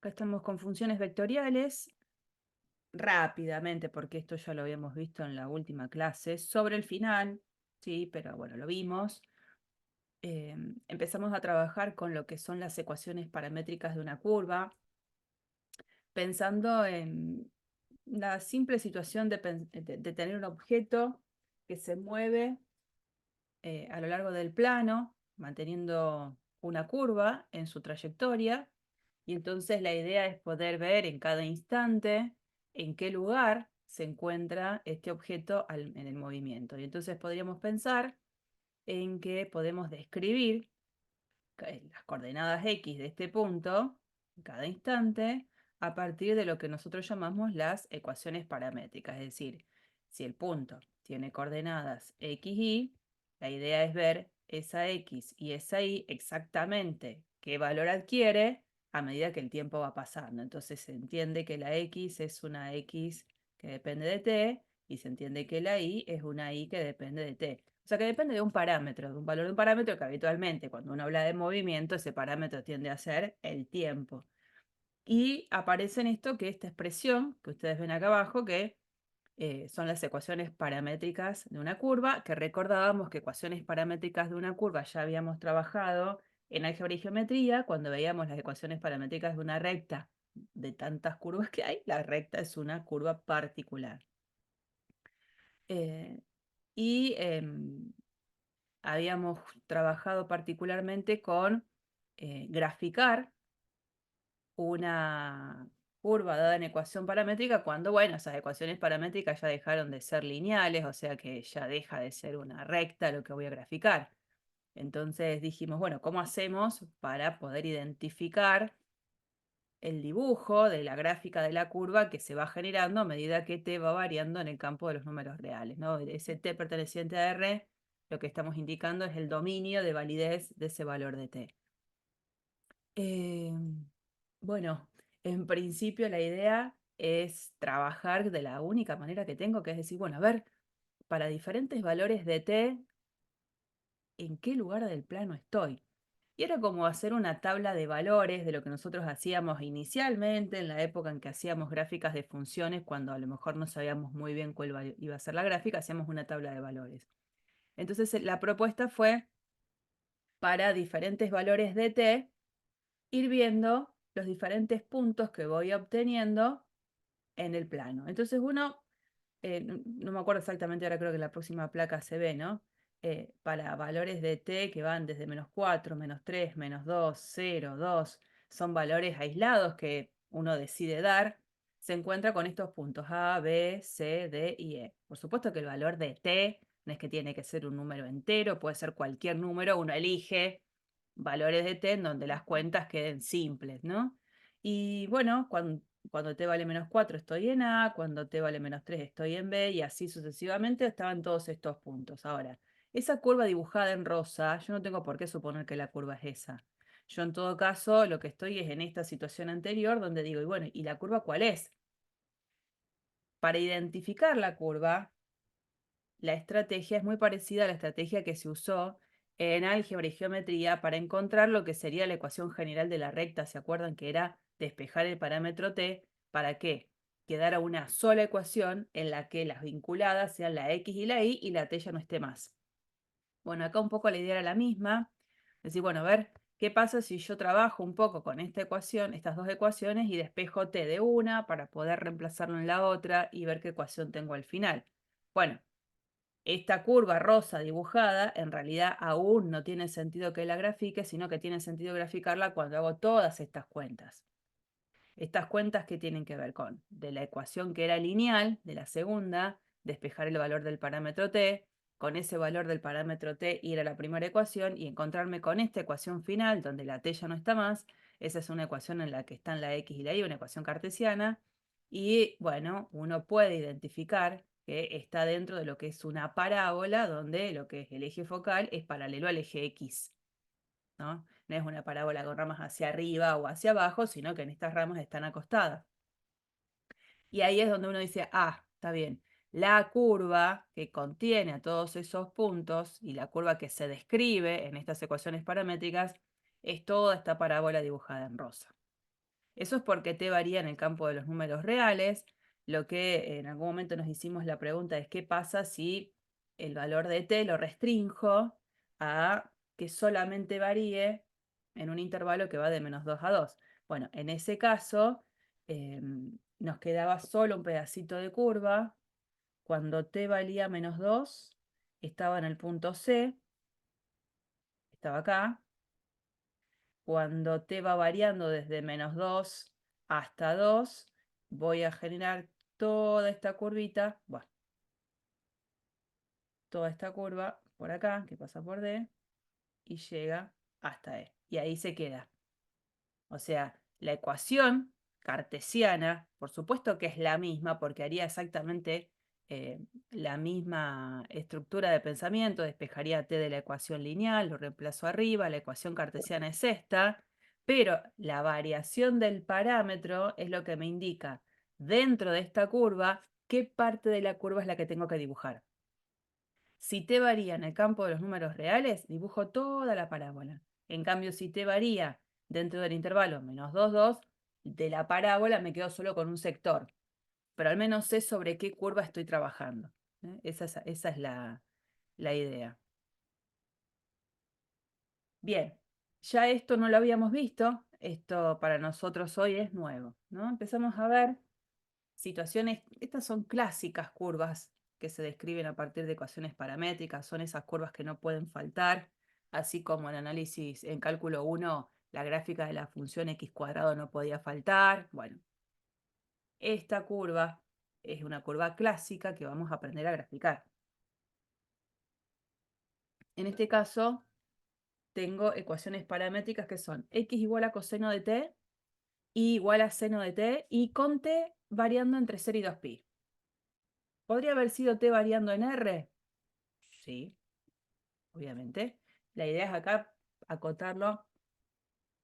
Acá estamos con funciones vectoriales, rápidamente, porque esto ya lo habíamos visto en la última clase, sobre el final, sí, pero bueno, lo vimos. Empezamos a trabajar con lo que son las ecuaciones paramétricas de una curva, pensando en la simple situación de tener un objeto que se mueve a lo largo del plano, manteniendo una curva en su trayectoria. Y entonces la idea es poder ver en cada instante en qué lugar se encuentra este objeto en el movimiento. Y entonces podríamos pensar en que podemos describir las coordenadas X de este punto en cada instante a partir de lo que nosotros llamamos las ecuaciones paramétricas. Es decir, si el punto tiene coordenadas X, Y, la idea es ver esa X y esa Y exactamente qué valor adquiere a medida que el tiempo va pasando. Entonces se entiende que la X es una X que depende de t y se entiende que la Y es una Y que depende de t. O sea que depende de un parámetro, de un valor de un parámetro que habitualmente cuando uno habla de movimiento, ese parámetro tiende a ser el tiempo. Y aparece en esto que esta expresión que ustedes ven acá abajo, que son las ecuaciones paramétricas de una curva, que recordábamos que ecuaciones paramétricas de una curva ya habíamos trabajado en álgebra y geometría, cuando veíamos las ecuaciones paramétricas de una recta. De tantas curvas que hay, la recta es una curva particular. Eh, y habíamos trabajado particularmente con graficar una curva dada en ecuación paramétrica cuando, bueno, esas ecuaciones paramétricas ya dejaron de ser lineales, o sea que ya deja de ser una recta lo que voy a graficar. Entonces dijimos, bueno, ¿cómo hacemos para poder identificar el dibujo de la gráfica de la curva que se va generando a medida que t va variando en el campo de los números reales, ¿no? Ese t perteneciente a R, lo que estamos indicando es el dominio de validez de ese valor de t. Eh, bueno, en principio la idea es trabajar de la única manera que tengo, que es decir, bueno, a ver, para diferentes valores de t, ¿en qué lugar del plano estoy? Y era como hacer una tabla de valores de lo que nosotros hacíamos inicialmente en la época en que hacíamos gráficas de funciones, cuando a lo mejor no sabíamos muy bien cuál iba a ser la gráfica, hacíamos una tabla de valores. Entonces la propuesta fue para diferentes valores de t, ir viendo los diferentes puntos que voy obteniendo en el plano. Entonces uno, no me acuerdo exactamente, ahora creo que en la próxima placa se ve, ¿no? Para valores de t que van desde -4, -3, -2, 0, 2, son valores aislados que uno decide dar, se encuentra con estos puntos A, B, C, D y E. Por supuesto que el valor de t no es que tiene que ser un número entero, puede ser cualquier número, uno elige valores de t en donde las cuentas queden simples, ¿no? Y bueno, cuando t vale -4 estoy en A, cuando t vale -3 estoy en B, y así sucesivamente estaban todos estos puntos. Ahora, esa curva dibujada en rosa, yo no tengo por qué suponer que la curva es esa. Yo en todo caso lo que estoy es en esta situación anterior donde digo, y bueno, ¿y la curva cuál es? Para identificar la curva, la estrategia es muy parecida a la estrategia que se usó en álgebra y geometría para encontrar lo que sería la ecuación general de la recta. ¿Se acuerdan que era despejar el parámetro t para que quedara una sola ecuación en la que las vinculadas sean la x y la y la t ya no esté más? Bueno, acá un poco la idea era la misma. Es decir, bueno, a ver, ¿qué pasa si yo trabajo un poco con esta ecuación, estas dos ecuaciones, y despejo t de una para poder reemplazarlo en la otra y ver qué ecuación tengo al final? Bueno, esta curva rosa dibujada en realidad aún no tiene sentido que la grafique, sino que tiene sentido graficarla cuando hago todas estas cuentas. Estas cuentas que tienen que ver con de la ecuación que era lineal, de la segunda, despejar el valor del parámetro t, con ese valor del parámetro t ir a la primera ecuación y encontrarme con esta ecuación final donde la t ya no está más. Esa es una ecuación en la que están la x y la y, una ecuación cartesiana. Y bueno, uno puede identificar que está dentro de lo que es una parábola donde lo que es el eje focal es paralelo al eje x, ¿no? No es una parábola con ramas hacia arriba o hacia abajo, sino que en estas ramas están acostadas. Y ahí es donde uno dice, ah, está bien, la curva que contiene a todos esos puntos y la curva que se describe en estas ecuaciones paramétricas es toda esta parábola dibujada en rosa. Eso es porque t varía en el campo de los números reales. Lo que en algún momento nos hicimos la pregunta es qué pasa si el valor de t lo restrinjo a que solamente varíe en un intervalo que va de -2 a 2. Bueno, en ese caso nos quedaba solo un pedacito de curva. Cuando t valía -2, estaba en el punto C, estaba acá. Cuando t va variando desde -2 hasta 2, voy a generar toda esta curvita, bueno, toda esta curva por acá, que pasa por D, y llega hasta E. Y ahí se queda. O sea, la ecuación cartesiana, por supuesto que es la misma, porque haría exactamente eh, la misma estructura de pensamiento, despejaría t de la ecuación lineal, lo reemplazo arriba, la ecuación cartesiana es esta, pero la variación del parámetro es lo que me indica dentro de esta curva qué parte de la curva es la que tengo que dibujar. Si t varía en el campo de los números reales, dibujo toda la parábola. En cambio, si t varía dentro del intervalo -2, 2, de la parábola me quedo solo con un sector. Pero al menos sé sobre qué curva estoy trabajando. Esa es la idea. Bien, ya esto no lo habíamos visto. Esto para nosotros hoy es nuevo, ¿no? Empezamos a ver situaciones, estas son clásicas curvas que se describen a partir de ecuaciones paramétricas, son esas curvas que no pueden faltar, así como en análisis, en cálculo 1, la gráfica de la función x cuadrado no podía faltar. Bueno, esta curva es una curva clásica que vamos a aprender a graficar. En este caso, tengo ecuaciones paramétricas que son x igual a coseno de t, y igual a seno de t, y con t variando entre 0 y 2pi. ¿Podría haber sido t variando en r? Sí, obviamente. La idea es acá acotarlo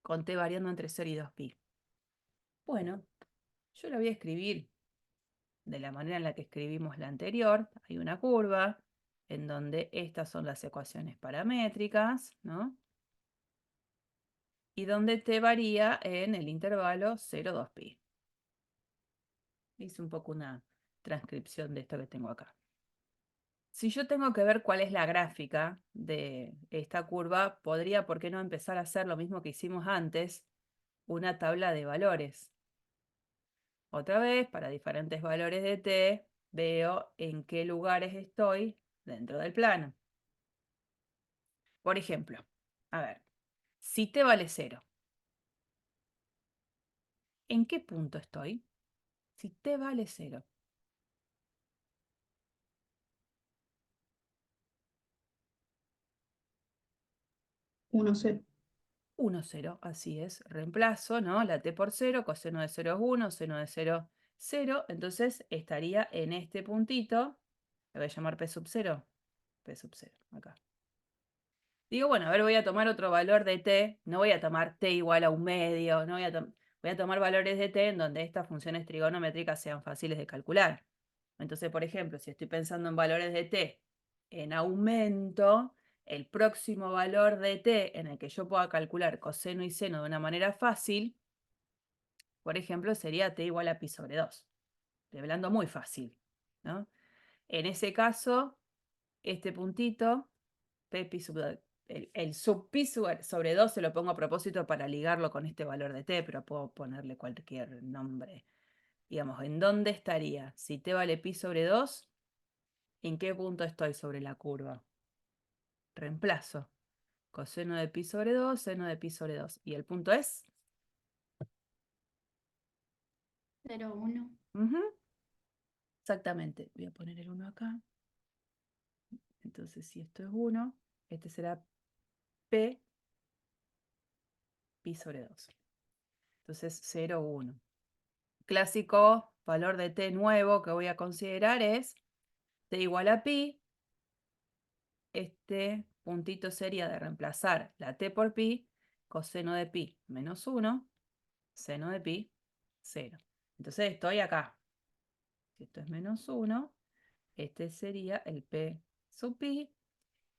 con t variando entre 0 y 2pi. Bueno, yo la voy a escribir de la manera en la que escribimos la anterior. Hay una curva en donde estas son las ecuaciones paramétricas, ¿no? Y donde t varía en el intervalo 0, 2pi. Hice un poco una transcripción de esto que tengo acá. Si yo tengo que ver cuál es la gráfica de esta curva, podría, ¿por qué no empezar a hacer lo mismo que hicimos antes? Una tabla de valores. Otra vez, para diferentes valores de t, veo en qué lugares estoy dentro del plano. Por ejemplo, a ver, si t vale 0, ¿en qué punto estoy? Si t vale 0. 1, 0. 1, 0, así es. Reemplazo, ¿no? La t por 0, coseno de 0 es 1, seno de 0, 0. Entonces estaría en este puntito. Le voy a llamar p sub 0. P sub 0, acá. Digo, bueno, a ver, voy a tomar otro valor de t. No voy a tomar t igual a un medio. No voy a tomar valores de t en donde estas funciones trigonométricas sean fáciles de calcular. Entonces, por ejemplo, si estoy pensando en valores de t en aumento, el próximo valor de t en el que yo pueda calcular coseno y seno de una manera fácil, por ejemplo, sería t igual a pi sobre 2. Estoy hablando muy fácil, ¿no? En ese caso, este puntito, p pi sub 2, el sub pi sobre 2 se lo pongo a propósito para ligarlo con este valor de t, pero puedo ponerle cualquier nombre. Digamos, ¿en dónde estaría? Si t vale pi sobre 2, ¿en qué punto estoy sobre la curva? Reemplazo. Coseno de pi sobre 2, seno de pi sobre 2. ¿Y el punto es? 0, 1. Ujú, exactamente. Voy a poner el 1 acá. Entonces, si esto es 1, este será p pi sobre 2. Entonces, 0, 1. Clásico valor de t nuevo que voy a considerar es t igual a pi. Este puntito sería de reemplazar la t por pi, coseno de pi menos 1, seno de pi, 0. Entonces estoy acá. Si esto es menos 1, este sería el p sub pi.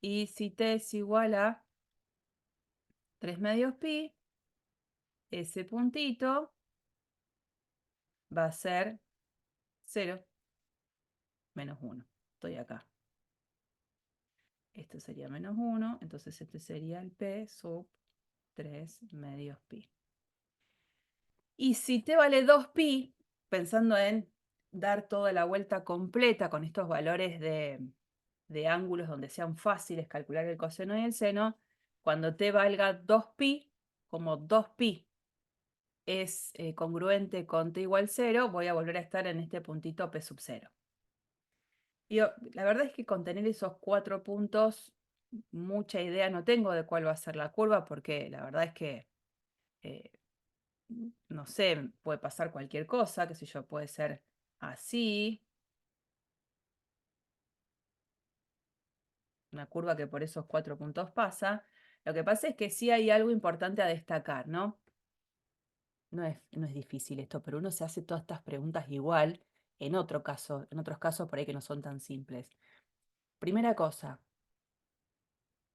Y si t es igual a 3 medios pi, ese puntito va a ser 0 menos 1. Estoy acá. Esto sería menos 1, entonces este sería el p sub 3 medios pi. Y si t vale 2pi, pensando en dar toda la vuelta completa con estos valores de ángulos donde sean fáciles calcular el coseno y el seno, cuando t valga 2pi, como 2pi es congruente con t igual 0, voy a volver a estar en este puntito p sub 0. La verdad es que con tener esos 4 puntos, mucha idea no tengo de cuál va a ser la curva, porque la verdad es que, eh, no sé, puede pasar cualquier cosa, qué sé yo, puede ser así, una curva que por esos 4 puntos pasa. Lo que pasa es que sí hay algo importante a destacar, ¿no? No es difícil esto, pero uno se hace todas estas preguntas igual en otros casos por ahí que no son tan simples. Primera cosa,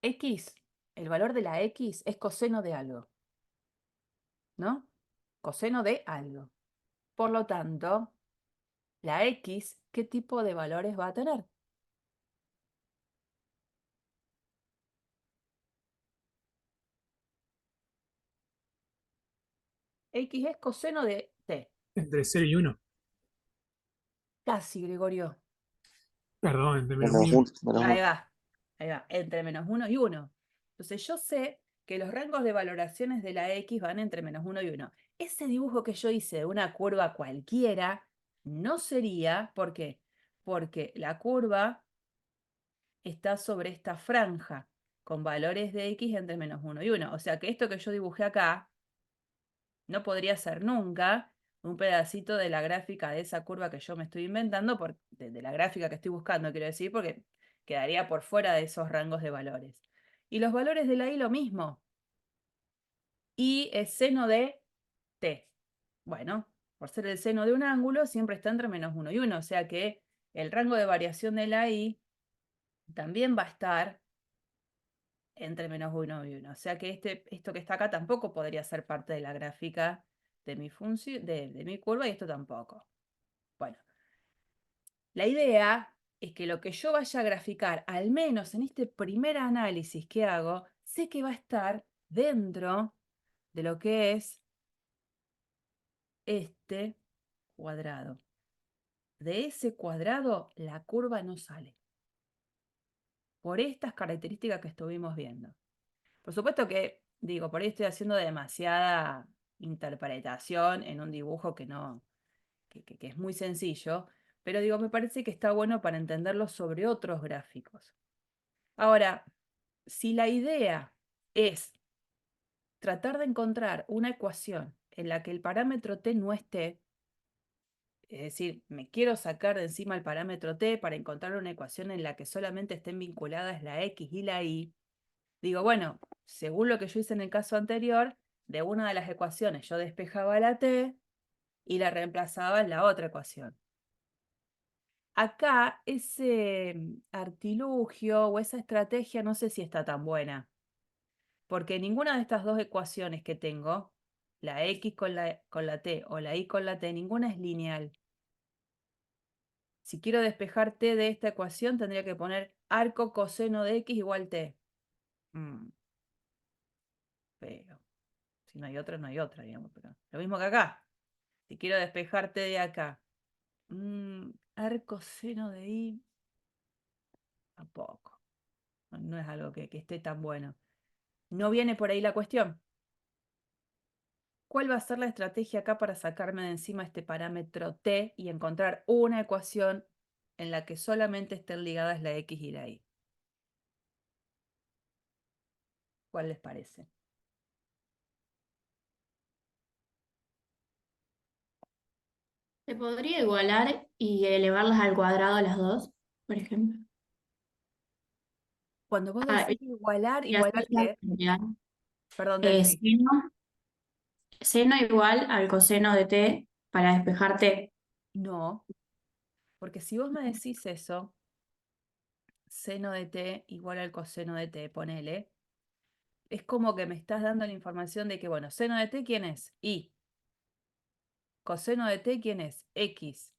x, el valor de la x es coseno de algo, ¿no? Coseno de algo. Por lo tanto, la x, ¿qué tipo de valores va a tener? X es coseno de t. Entre 0 y 1. Casi, Gregorio. Perdón, entre menos Menos 1 y 1. menos Ahí uno. va, ahí va, entre menos 1 y 1. Entonces yo sé que los rangos de valoraciones de la X van entre menos 1 y 1. Ese dibujo que yo hice de una curva cualquiera no sería, ¿por qué? Porque la curva está sobre esta franja con valores de X entre menos 1 y 1. O sea que esto que yo dibujé acá no podría ser nunca un pedacito de la gráfica de esa curva que yo me estoy inventando, de la gráfica que estoy buscando, quiero decir, porque quedaría por fuera de esos rangos de valores. Y los valores de la I lo mismo. Y es seno de t. Bueno, por ser el seno de un ángulo, siempre está entre menos 1 y 1. O sea que el rango de variación de la I también va a estar entre menos 1 y 1. O sea que esto que está acá tampoco podría ser parte de la gráfica de mi función, de mi curva, y esto tampoco. Bueno, la idea es que lo que yo vaya a graficar, al menos en este primer análisis que hago, sé que va a estar dentro de lo que es este cuadrado. De ese cuadrado la curva no sale, por estas características que estuvimos viendo. Por supuesto que, digo, por ahí estoy haciendo demasiada interpretación en un dibujo que no, que es muy sencillo, pero digo, me parece que está bueno para entenderlo sobre otros gráficos. Ahora, si la idea es tratar de encontrar una ecuación en la que el parámetro t no esté, es decir, me quiero sacar de encima el parámetro t para encontrar una ecuación en la que solamente estén vinculadas la x y la y, digo, bueno, según lo que yo hice en el caso anterior, de una de las ecuaciones yo despejaba la t y la reemplazaba en la otra ecuación. Acá ese artilugio o esa estrategia no sé si está tan buena, porque ninguna de estas dos ecuaciones que tengo, la x con la t o la y con la t, ninguna es lineal. Si quiero despejar t de esta ecuación, tendría que poner arco coseno de x igual t. Pero si no hay otra, no hay otra, digamos. Pero lo mismo que acá. Si quiero despejar t de acá, arco seno de y, tampoco. No es algo que esté tan bueno. No viene por ahí la cuestión. ¿Cuál va a ser la estrategia acá para sacarme de encima este parámetro t y encontrar una ecuación en la que solamente estén ligadas la x y la y? ¿Cuál les parece? ¿Se podría igualar y elevarlas al cuadrado las dos, por ejemplo? Cuando vos Ah, decís igualar, y ¿igualar hacerlas qué? cambiar. Perdón, te entendí. Seno igual al coseno de t para despejar t. No, porque si vos me decís eso, seno de t igual al coseno de t, ponele, es como que me estás dando la información de que, bueno, seno de t, ¿quién es? Y. Coseno de t, ¿quién es? X.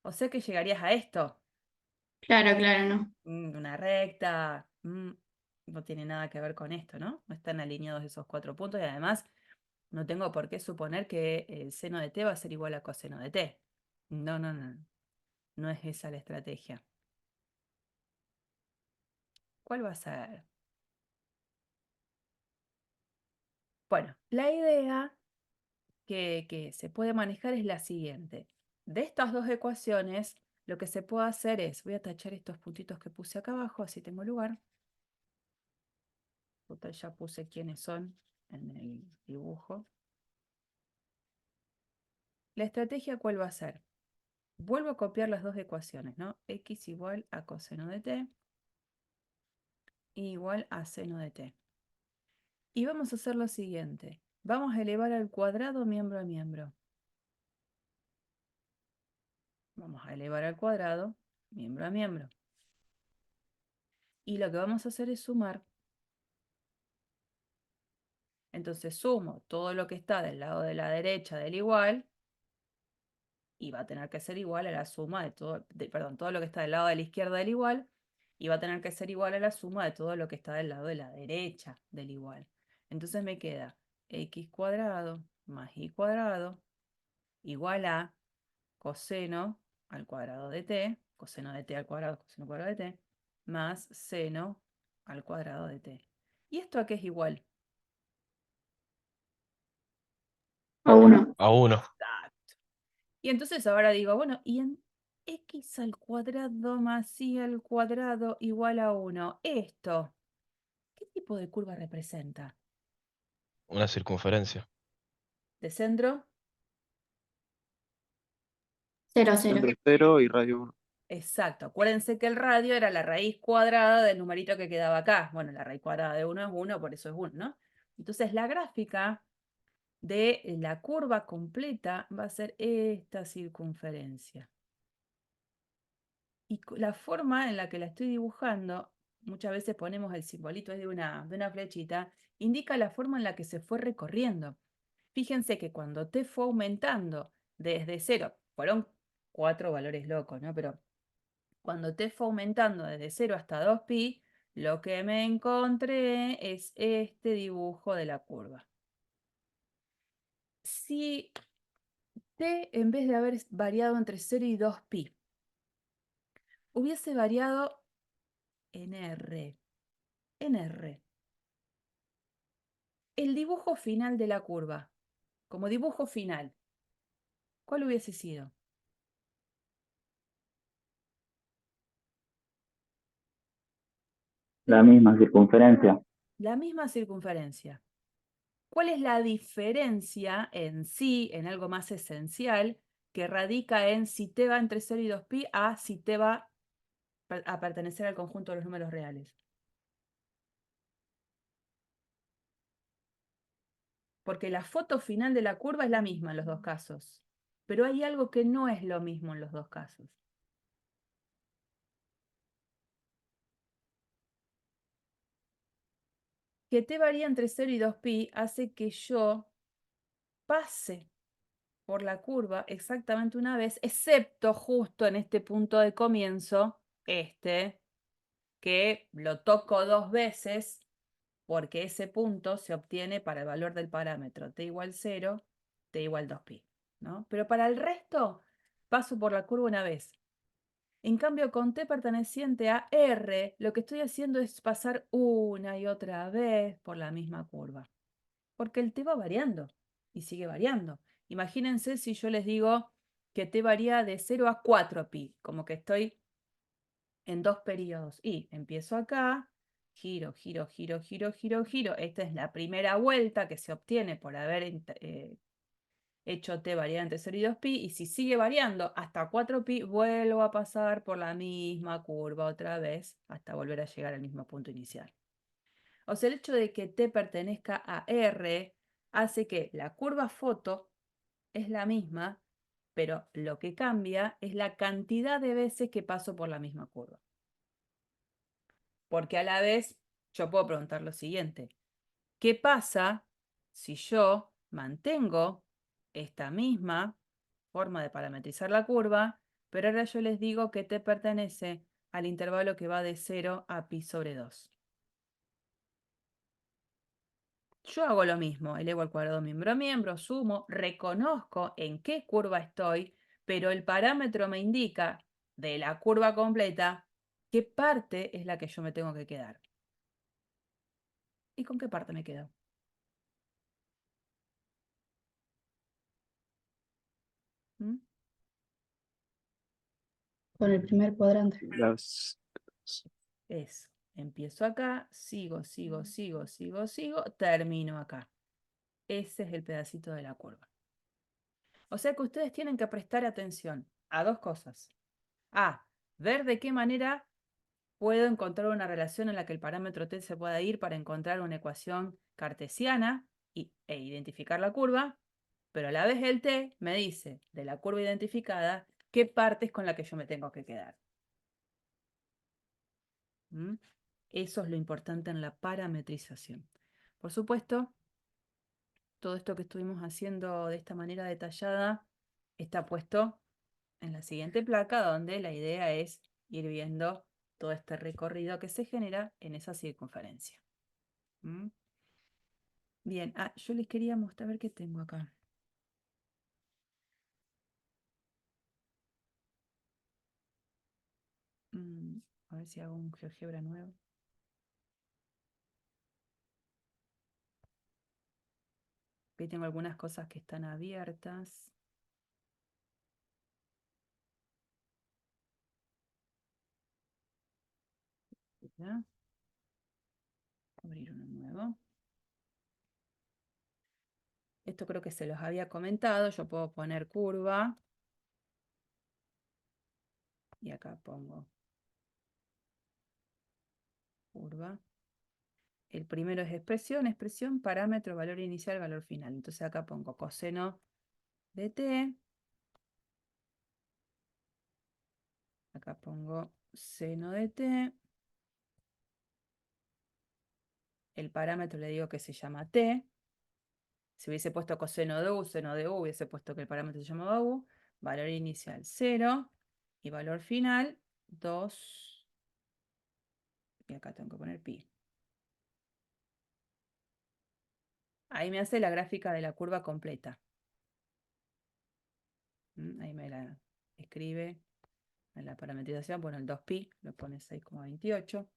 O sea que llegarías a esto. Claro, claro, no. Una recta. No tiene nada que ver con esto, ¿no? No están alineados esos 4 puntos y además no tengo por qué suponer que el seno de t va a ser igual a coseno de t. No, no, no. No es esa la estrategia. ¿Cuál va a ser? Bueno, la idea que se puede manejar es la siguiente. De estas dos ecuaciones, lo que se puede hacer es, voy a tachar estos puntitos que puse acá abajo, así tengo lugar. Total, ya puse quiénes son en el dibujo. La estrategia, ¿cuál va a ser? Vuelvo a copiar las dos ecuaciones, ¿no? X igual a coseno de t igual a seno de t. Y vamos a hacer lo siguiente. Vamos a elevar al cuadrado miembro a miembro. Vamos a elevar al cuadrado miembro a miembro. Y lo que vamos a hacer es sumar. Entonces sumo todo lo que está del lado de la derecha del igual y va a tener que ser igual a la suma de todo, perdón, todo lo que está del lado de la izquierda del igual y va a tener que ser igual a la suma de todo lo que está del lado de la derecha del igual. Entonces me queda x cuadrado más y cuadrado igual a coseno al cuadrado de t, coseno de t al cuadrado, coseno al cuadrado de t, más seno al cuadrado de t. ¿Y esto a qué es igual? A 1. A 1. Exacto. Y entonces ahora digo, bueno, y en x al cuadrado más y al cuadrado igual a 1, esto, ¿qué tipo de curva representa? Una circunferencia. ¿De centro? 0, 0. Centro 0 y radio 1. Exacto. Acuérdense que el radio era la raíz cuadrada del numerito que quedaba acá. Bueno, la raíz cuadrada de 1 es 1, por eso es 1, ¿no? Entonces la gráfica de la curva completa va a ser esta circunferencia. Y la forma en la que la estoy dibujando, muchas veces ponemos el simbolito de una flechita, indica la forma en la que se fue recorriendo. Fíjense que cuando t fue aumentando desde 0, fueron 4 valores locos, ¿no? Pero cuando t fue aumentando desde 0 hasta 2pi, lo que me encontré es este dibujo de la curva. Si t, en vez de haber variado entre 0 y 2pi, hubiese variado en r, el dibujo final de la curva, como dibujo final, ¿cuál hubiese sido? La misma circunferencia. La misma circunferencia. ¿Cuál es la diferencia en sí, en algo más esencial, que radica en si t va entre 0 y 2pi a si t va a pertenecer al conjunto de los números reales? Porque la foto final de la curva es la misma en los dos casos, pero hay algo que no es lo mismo en los dos casos. Que t varía entre 0 y 2pi hace que yo pase por la curva exactamente una vez, excepto justo en este punto de comienzo, que lo toco 2 veces, porque ese punto se obtiene para el valor del parámetro t igual 0, t igual 2pi, ¿no? Pero para el resto, paso por la curva una vez. En cambio, con t perteneciente a R, lo que estoy haciendo es pasar una y otra vez por la misma curva. Porque el t va variando y sigue variando. Imagínense si yo les digo que t varía de 0 a 4pi, como que estoy en 2 periodos. Y empiezo acá, giro, giro, giro, giro, giro, giro. Esta es la primera vuelta que se obtiene por haber hecho t variar entre 0 y 2pi, y si sigue variando hasta 4pi, vuelvo a pasar por la misma curva otra vez hasta volver a llegar al mismo punto inicial. O sea, el hecho de que t pertenezca a R hace que la curva foto es la misma, pero lo que cambia es la cantidad de veces que paso por la misma curva. Porque a la vez yo puedo preguntar lo siguiente: ¿qué pasa si yo mantengo esta misma forma de parametrizar la curva, pero ahora yo les digo que t pertenece al intervalo que va de 0 a pi sobre 2. Yo hago lo mismo, elevo al cuadrado miembro a miembro, sumo, reconozco en qué curva estoy, pero el parámetro me indica de la curva completa qué parte es la que yo me tengo que quedar. ¿Y con qué parte me quedo? ¿Mm? Con el primer cuadrante. Eso. Empiezo acá, sigo, termino acá. Ese es el pedacito de la curva. O sea que ustedes tienen que prestar atención a dos cosas. A, ver de qué manera puedo encontrar una relación en la que el parámetro t se pueda ir para encontrar una ecuación cartesiana e identificar la curva, pero a la vez el t me dice de la curva identificada qué parte es con la que yo me tengo que quedar. ¿Mm? Eso es lo importante en la parametrización. Por supuesto, todo esto que estuvimos haciendo de esta manera detallada está puesto en la siguiente placa, donde la idea es ir viendo todo este recorrido que se genera en esa circunferencia. ¿Mm? Bien, yo les quería mostrar, a ver qué tengo acá. A ver si hago un GeoGebra nuevo. Aquí tengo algunas cosas que están abiertas. ¿Ya? Abrir uno nuevo. Esto creo que se los había comentado. Yo puedo poner curva. Y acá pongo curva. El primero es expresión, parámetro, valor inicial, valor final. Entonces acá pongo coseno de t. Acá pongo seno de t. El parámetro le digo que se llama t. Si hubiese puesto coseno de u, seno de u, hubiese puesto que el parámetro se llamaba u. Valor inicial 0 y valor final 2. Y acá tengo que poner pi. Ahí me hace la gráfica de la curva completa. Ahí me la escribe en la parametrización, bueno, el 2pi, lo pone 6,28.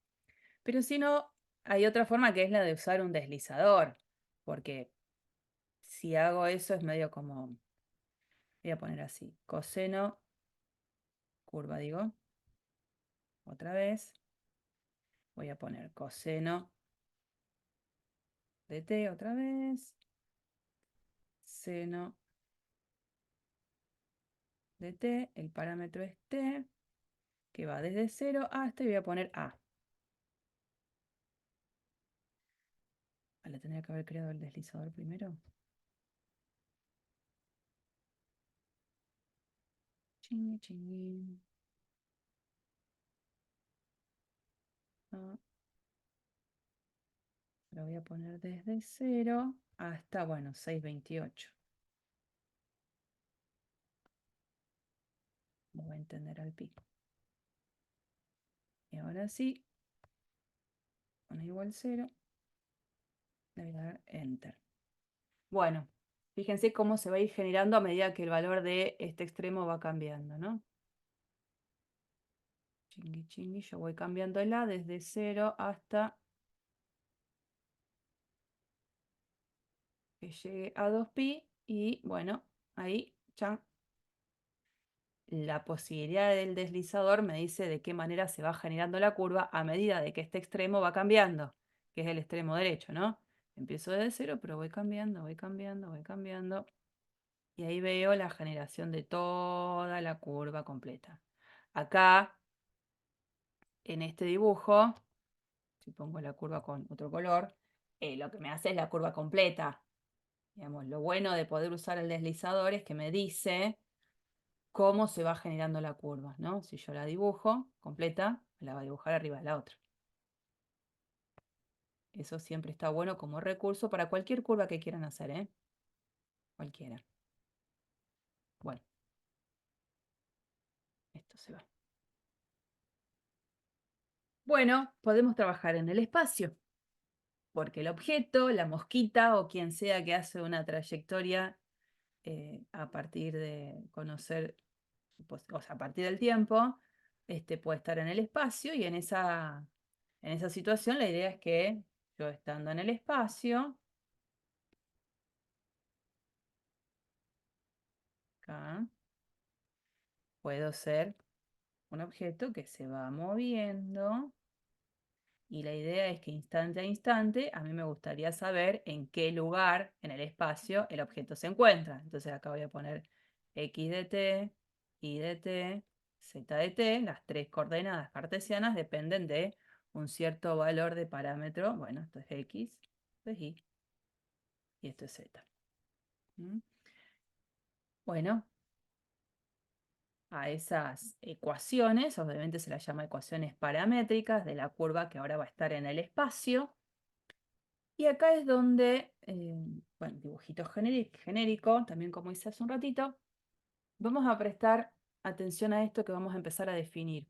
Pero si no, hay otra forma que es la de usar un deslizador, porque si hago eso es medio como, voy a poner así, coseno, curva digo, otra vez, voy a poner coseno de t otra vez, seno de t, el parámetro es t, que va desde 0 hasta, y voy a poner a. ¿La tendría que haber creado el deslizador primero? Chingui, chingui. No. Lo voy a poner desde 0 hasta, bueno, 6,28. Lo voy a entender al pi. Y ahora sí, pone igual 0. Le voy a dar Enter. Bueno, fíjense cómo se va a ir generando a medida que el valor de este extremo va cambiando, ¿no? Chingui, chingui, yo voy cambiándola desde 0 hasta que llegue a 2pi. Y bueno, ahí, chan, la posibilidad del deslizador me dice de qué manera se va generando la curva a medida de que este extremo va cambiando, que es el extremo derecho, ¿no? Empiezo desde 0, pero voy cambiando, voy cambiando, voy cambiando. Y ahí veo la generación de toda la curva completa. Acá, en este dibujo, si pongo la curva con otro color, lo que me hace es la curva completa. Digamos, lo bueno de poder usar el deslizador es que me dice cómo se va generando la curva, ¿no? Si yo la dibujo completa, me la va a dibujar arriba de la otra. Eso siempre está bueno como recurso para cualquier curva que quieran hacer, ¿eh? Cualquiera. se va. Bueno, podemos trabajar en el espacio, porque el objeto, la mosquita o quien sea que hace una trayectoria a partir de conocer, pues, o sea, a partir del tiempo, puede estar en el espacio y en esa situación la idea es que yo estando en el espacio, acá, puedo ser un objeto que se va moviendo y la idea es que instante a instante a mí me gustaría saber en qué lugar en el espacio el objeto se encuentra. Entonces acá voy a poner x de t, y de t, z de t. Las tres coordenadas cartesianas dependen de un cierto valor de parámetro. Bueno, esto es x, esto es y esto es z. ¿Mm? Bueno, a esas ecuaciones, obviamente se las llama ecuaciones paramétricas de la curva que ahora va a estar en el espacio. Y acá es donde, bueno, dibujito genérico, también como hice hace un ratito, vamos a prestar atención a esto que vamos a empezar a definir.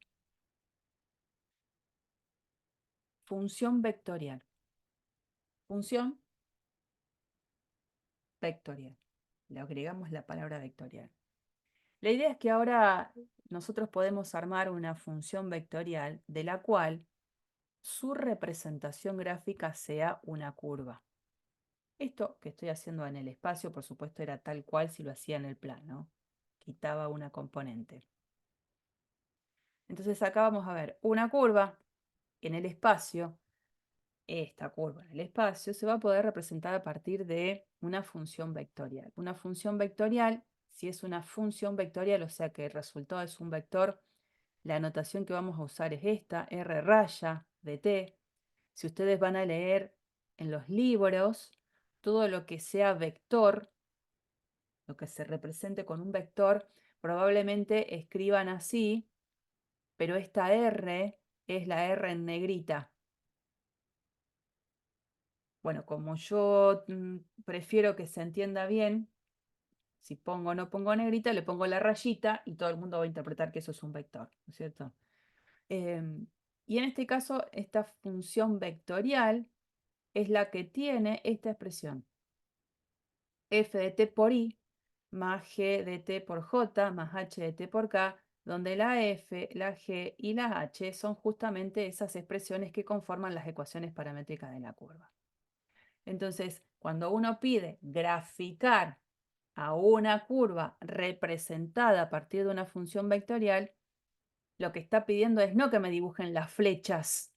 Función vectorial. Función vectorial. Le agregamos la palabra vectorial. La idea es que ahora nosotros podemos armar una función vectorial de la cual su representación gráfica sea una curva. Esto que estoy haciendo en el espacio, por supuesto, era tal cual si lo hacía en el plano. Quitaba una componente. Entonces acá vamos a ver una curva en el espacio. Esta curva en el espacio se va a poder representar a partir de una función vectorial. Una función vectorial, si es una función vectorial, o sea que el resultado es un vector, la notación que vamos a usar es esta, r raya de t. Si ustedes van a leer en los libros, todo lo que sea vector, lo que se represente con un vector, probablemente escriban así, pero esta R es la R en negrita. Bueno, como yo prefiero que se entienda bien, si pongo o no pongo negrita, le pongo la rayita y todo el mundo va a interpretar que eso es un vector, ¿no es cierto? Y en este caso, esta función vectorial es la que tiene esta expresión. F de t por i más g de t por j más h de t por k, donde la f, la g y la h son justamente esas expresiones que conforman las ecuaciones paramétricas de la curva. Entonces, cuando uno pide graficar a una curva representada a partir de una función vectorial, lo que está pidiendo es no que me dibujen las flechas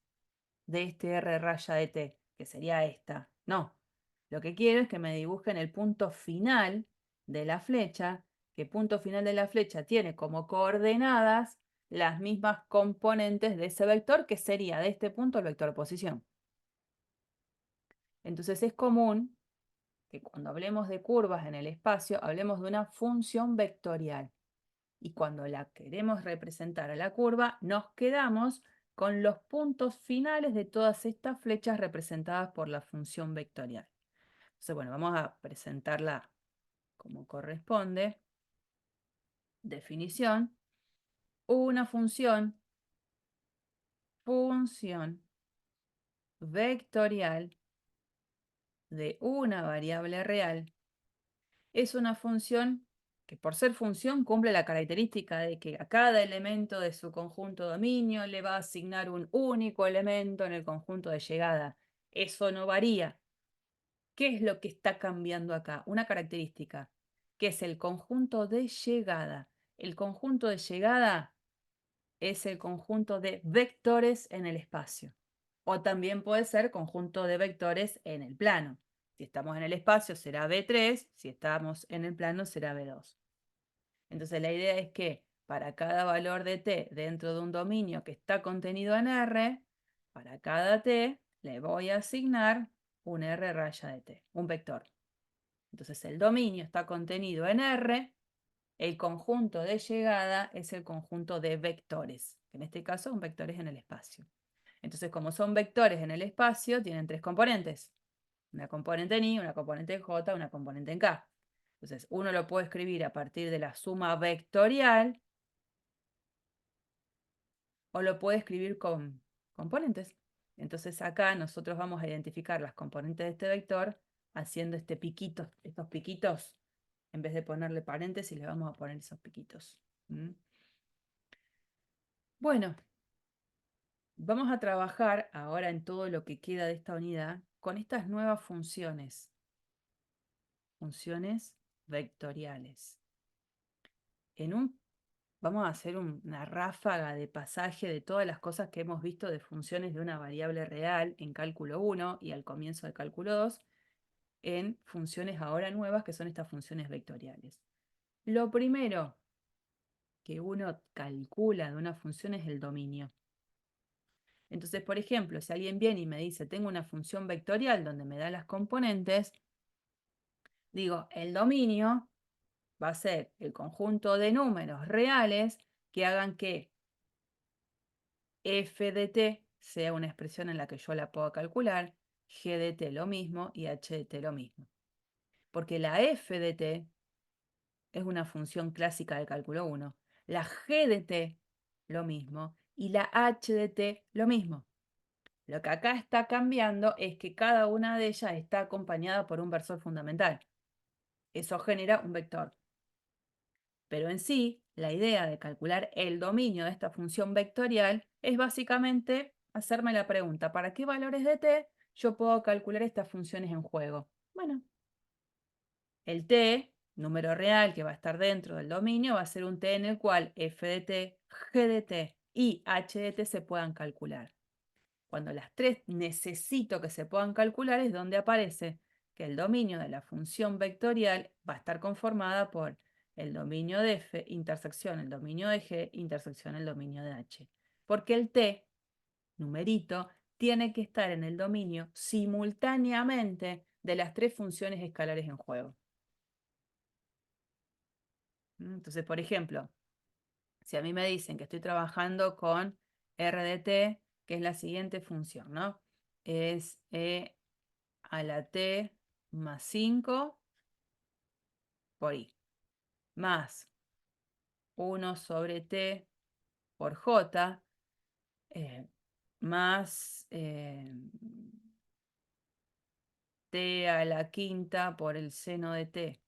de este r raya de t, que sería esta. No, lo que quiero es que me dibujen el punto final de la flecha, que el punto final de la flecha tiene como coordenadas las mismas componentes de ese vector, que sería de este punto el vector posición. Entonces es común que cuando hablemos de curvas en el espacio, hablemos de una función vectorial. Y cuando la queremos representar a la curva, nos quedamos con los puntos finales de todas estas flechas representadas por la función vectorial. Entonces, bueno, vamos a presentarla como corresponde. Definición. Una función vectorial de una variable real es una función que por ser función cumple la característica de que a cada elemento de su conjunto dominio le va a asignar un único elemento en el conjunto de llegada. Eso no varía. ¿Qué es lo que está cambiando acá? Una característica, que es el conjunto de llegada. El conjunto de llegada es el conjunto de vectores en el espacio. O también puede ser conjunto de vectores en el plano. Si estamos en el espacio será V3, si estamos en el plano será V2. Entonces la idea es que para cada valor de t dentro de un dominio que está contenido en R, para cada t le voy a asignar un R raya de t, un vector. Entonces el dominio está contenido en R, el conjunto de llegada es el conjunto de vectores, que en este caso son vectores en el espacio. Entonces, como son vectores en el espacio, tienen tres componentes. Una componente en I, una componente en J, una componente en K. Entonces, uno lo puede escribir a partir de la suma vectorial o lo puede escribir con componentes. Entonces acá nosotros vamos a identificar las componentes de este vector haciendo estos piquitos, en vez de ponerle paréntesis, le vamos a poner esos piquitos. ¿Mm? Bueno, vamos a trabajar ahora en todo lo que queda de esta unidad con estas nuevas funciones vectoriales. Vamos a hacer una ráfaga de pasaje de todas las cosas que hemos visto de funciones de una variable real en cálculo 1 y al comienzo de cálculo 2, en funciones ahora nuevas que son estas funciones vectoriales. Lo primero que uno calcula de una función es el dominio. Entonces, por ejemplo, si alguien viene y me dice, tengo una función vectorial donde me da las componentes, digo, el dominio va a ser el conjunto de números reales que hagan que f de t sea una expresión en la que yo la puedo calcular, g de t lo mismo y h de t lo mismo. Porque la f de t es una función clásica de cálculo 1, la g de t lo mismo y la h de t lo mismo. Lo que acá está cambiando es que cada una de ellas está acompañada por un versor fundamental. Eso genera un vector. Pero en sí, la idea de calcular el dominio de esta función vectorial es básicamente hacerme la pregunta, ¿para qué valores de t yo puedo calcular estas funciones en juego? Bueno, el t, número real que va a estar dentro del dominio, va a ser un t en el cual f de t, g de t y h de t se puedan calcular. Cuando las tres necesito que se puedan calcular es donde aparece que el dominio de la función vectorial va a estar conformada por el dominio de f intersección el dominio de g intersección el dominio de h. Porque el t, numerito, tiene que estar en el dominio simultáneamente de las tres funciones escalares en juego. Entonces, por ejemplo, si a mí me dicen que estoy trabajando con r de t, que es la siguiente función, ¿no? Es e a la t más 5 por i, más 1 sobre t por j, más t a la quinta por el seno de t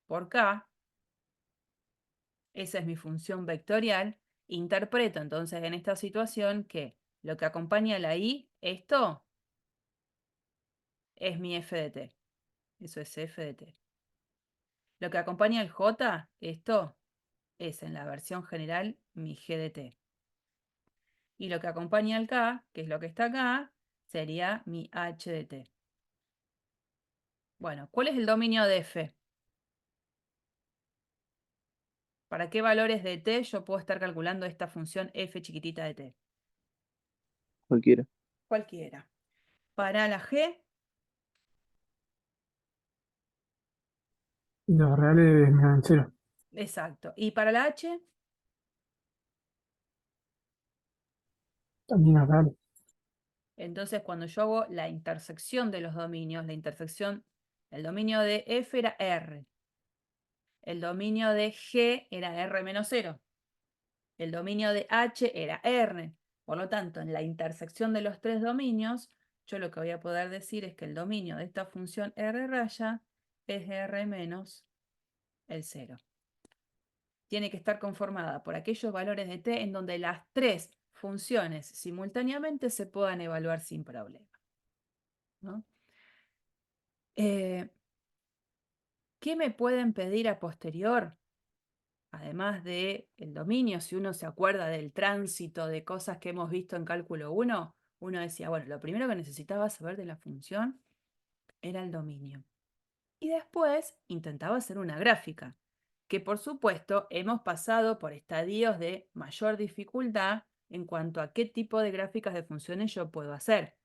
por k. Esa es mi función vectorial. Interpreto entonces en esta situación que lo que acompaña a la i, esto es mi f de t. Eso es f de t. Lo que acompaña al j, esto es en la versión general mi g de t. Y lo que acompaña al k, que es lo que está acá, sería mi h de t. Bueno, ¿cuál es el dominio de f? ¿Para qué valores de t yo puedo estar calculando esta función f chiquitita de t? Cualquiera. Cualquiera. Para la g, Los reales me dan 0. exacto. Y para la h, También es real. entonces cuando yo hago la intersección de los dominios, el dominio de f era r. El dominio de g era r menos 0. El dominio de h era r. Por lo tanto, en la intersección de los tres dominios, yo lo que voy a poder decir es que el dominio de esta función r raya es r menos el 0. Tiene que estar conformada por aquellos valores de t en donde las tres funciones simultáneamente se puedan evaluar sin problema, ¿no? ¿Qué me pueden pedir a posterior? Además del dominio, si uno se acuerda del tránsito de cosas que hemos visto en cálculo 1, uno decía, bueno, lo primero que necesitaba saber de la función era el dominio. Y después intentaba hacer una gráfica, que por supuesto hemos pasado por estadios de mayor dificultad en cuanto a qué tipo de gráficas de funciones yo puedo hacer.